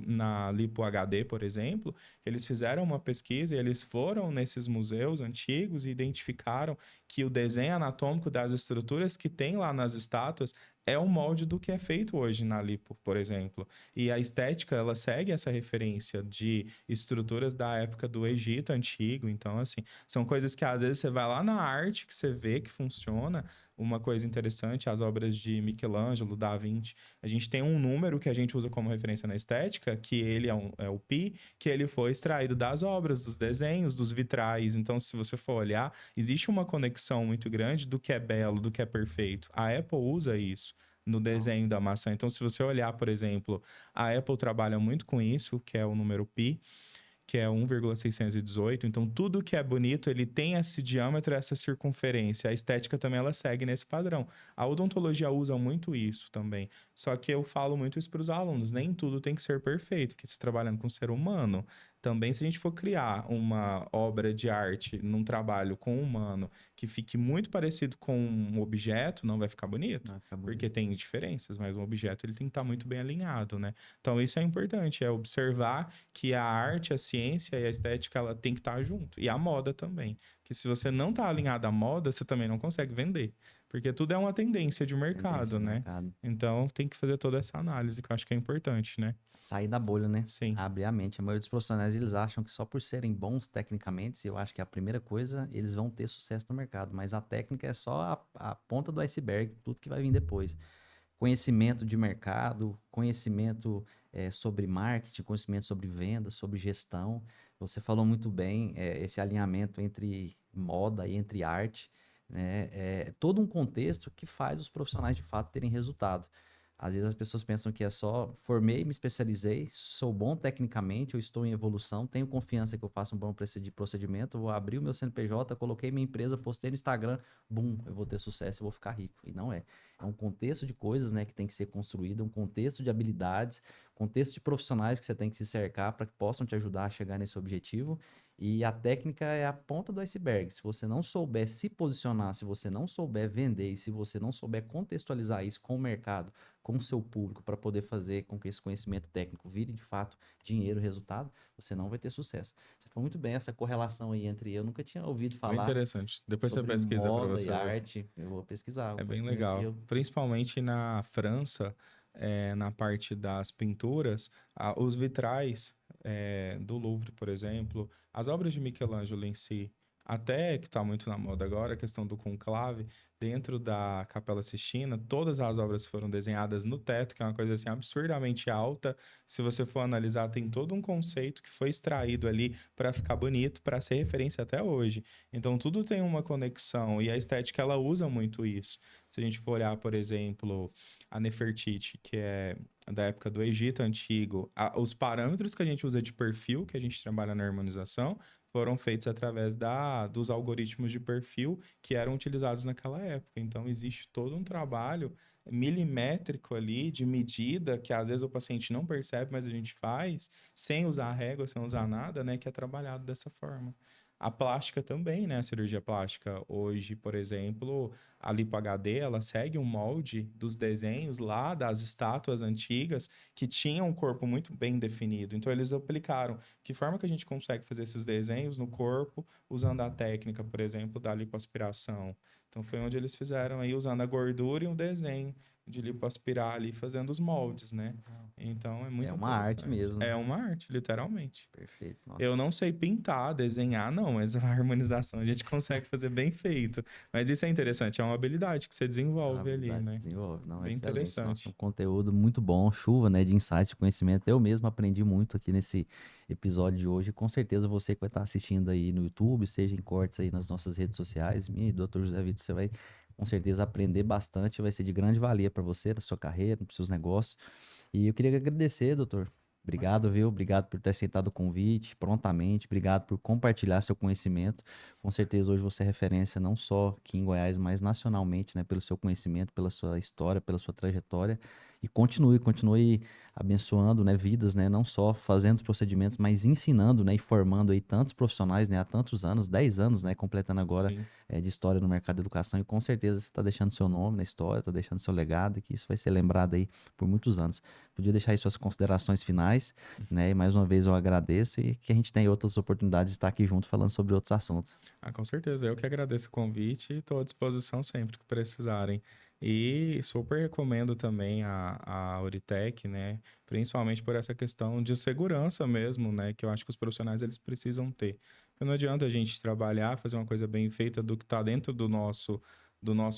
na Lipo HD, por exemplo, eles fizeram uma pesquisa e eles foram nesses museus antigos e identificaram que o desenho anatômico das estruturas que tem lá nas estátuas é o molde do que é feito hoje na lipo, por exemplo. E a estética, ela segue essa referência de estruturas da época do Egito antigo. Então, assim, são coisas que às vezes você vai lá na arte que você vê que funciona. Uma coisa interessante, as obras de Michelangelo, Da Vinci, a gente tem um número que a gente usa como referência na estética, que ele é o pi, que ele foi extraído das obras, dos desenhos, dos vitrais. Então, se você for olhar, existe uma conexão muito grande do que é belo, do que é perfeito. A Apple usa isso no desenho da maçã. Então, se você olhar, por exemplo, a Apple trabalha muito com isso, que é o número pi, que é 1,618. Então, tudo que é bonito, ele tem esse diâmetro, essa circunferência. A estética também, ela segue nesse padrão. A odontologia usa muito isso também. Só que eu falo muito isso para os alunos. Nem tudo tem que ser perfeito, porque você está trabalhando com ser humano. Também, se a gente for criar uma obra de arte num trabalho com um humano que fique muito parecido com um objeto, não vai ficar bonito. Vai ficar bonito. Porque tem diferenças, mas um objeto ele tem que estar muito bem alinhado, né? Então, isso é importante, é observar que a arte, a ciência e a estética, ela tem que estar junto. E a moda também. Porque se você não está alinhado à moda, você também não consegue vender. Porque tudo é uma tendência de mercado, né? Mercado. Então, tem que fazer toda essa análise, que eu acho que é importante, né? Sair da bolha, né? Sim. Abrir a mente. A maioria dos profissionais, eles acham que só por serem bons tecnicamente, eu acho que é a primeira coisa, eles vão ter sucesso no mercado. Mas a técnica é só a ponta do iceberg, tudo que vai vir depois. Conhecimento de mercado, conhecimento sobre marketing, conhecimento sobre vendas, sobre gestão. Você falou muito bem, esse alinhamento entre moda e entre arte, né? É todo um contexto que faz os profissionais de fato terem resultado. Às vezes as pessoas pensam que é só formei, me especializei, sou bom tecnicamente, eu estou em evolução, tenho confiança que eu faço um bom procedimento, vou abrir o meu CNPJ, coloquei minha empresa, postei no Instagram, bum, eu vou ter sucesso, eu vou ficar rico. E não é. É um contexto de coisas, né, que tem que ser construído, um contexto de habilidades, contexto de profissionais que você tem que se cercar para que possam te ajudar a chegar nesse objetivo. E a técnica é a ponta do iceberg. Se você não souber se posicionar, se você não souber vender e se você não souber contextualizar isso com o mercado, com o seu público, para poder fazer com que esse conhecimento técnico vire de fato dinheiro, resultado, você não vai ter sucesso. Você falou muito bem essa correlação aí entre eu nunca tinha ouvido Bem falar interessante. Depois você sobre pesquisa para moda e você ver. arte. Eu vou pesquisar, o É bem conhecimento que legal. eu. Principalmente na França, na parte das pinturas, os vitrais do Louvre, por exemplo, as obras de Michelangelo em si, até que está muito na moda agora, a questão do conclave, dentro da Capela Sistina, todas as obras foram desenhadas no teto, que é uma coisa assim absurdamente alta. Se você for analisar, tem todo um conceito que foi extraído ali para ficar bonito, para ser referência até hoje. Então tudo tem uma conexão e a estética ela usa muito isso. Se a gente for olhar, por exemplo, a Nefertiti, que é da época do Egito Antigo, os parâmetros que a gente usa de perfil, que a gente trabalha na harmonização, foram feitos através dos algoritmos de perfil que eram utilizados naquela época. Então, existe todo um trabalho milimétrico ali de medida que às vezes o paciente não percebe, mas a gente faz sem usar régua, sem usar nada, né, que é trabalhado dessa forma. A plástica também, né? A cirurgia plástica hoje, por exemplo, a Lipo HD, ela segue um molde dos desenhos lá das estátuas antigas que tinham um corpo muito bem definido. Então, eles aplicaram que forma que a gente consegue fazer esses desenhos no corpo usando a técnica, por exemplo, da lipoaspiração. Então, foi onde eles fizeram aí, usando a gordura e um desenho de lipoaspirar ali, fazendo os moldes, né? Então, é É muito uma arte interessante. mesmo, É né? uma arte, literalmente. Perfeito. Nossa. Eu não sei pintar, desenhar, não, mas a harmonização a gente consegue fazer bem feito. Mas isso é interessante, é uma habilidade que você É uma desenvolve ali, habilidade que né? desenvolve. Não, Bem excelente. Nossa, um interessante. conteúdo muito bom, chuva, né, de insights, de conhecimento. Eu mesmo aprendi muito aqui nesse episódio de hoje. Com certeza você que vai estar assistindo aí no YouTube, seja em cortes aí nas nossas redes sociais, minha e do Dr. José Vitor, você vai com certeza aprender bastante, vai ser de grande valia para você, na sua carreira, nos seus negócios. E eu queria agradecer, doutor. Obrigado, viu? Obrigado por ter aceitado o convite prontamente. Obrigado por compartilhar seu conhecimento. Com certeza hoje você é referência não só aqui em Goiás, mas nacionalmente, né? Pelo seu conhecimento, pela sua história, pela sua trajetória. E continue abençoando, né? Vidas, né? Não só fazendo os procedimentos, mas ensinando, né? E formando aí tantos profissionais, né? Há tantos anos, 10 anos, né? Completando agora Sim. de história no mercado da educação. E com certeza você está deixando seu nome na história, está deixando seu legado, e que isso vai ser lembrado aí por muitos anos. Podia deixar aí suas considerações finais, né? E mais uma vez eu agradeço e que a gente tenha outras oportunidades de estar aqui junto falando sobre outros assuntos. Com certeza. Eu que agradeço o convite e estou à disposição sempre que precisarem. E super recomendo também a Auritec, né? Principalmente por essa questão de segurança mesmo, né? Que eu acho que os profissionais eles precisam ter. Porque não adianta a gente trabalhar, fazer uma coisa bem feita do que está dentro do nosso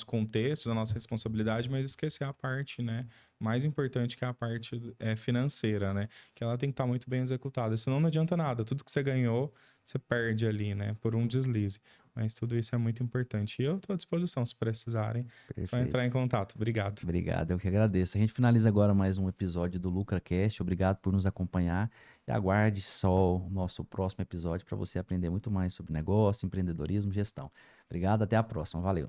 contexto, da nossa responsabilidade, mas esquecer a parte, né? Mais importante que é a parte financeira, né? Que ela tem que estar muito bem executada. Senão não adianta nada. Tudo que você ganhou, você perde ali, né? Por um deslize. Mas tudo isso é muito importante. E eu estou à disposição se precisarem. Só Perfeito. entrar em contato. Obrigado. Obrigado, eu que agradeço. A gente finaliza agora mais um episódio do LucraCast. Obrigado por nos acompanhar e aguarde só o nosso próximo episódio para você aprender muito mais sobre negócio, empreendedorismo, gestão. Obrigado, até a próxima. Valeu.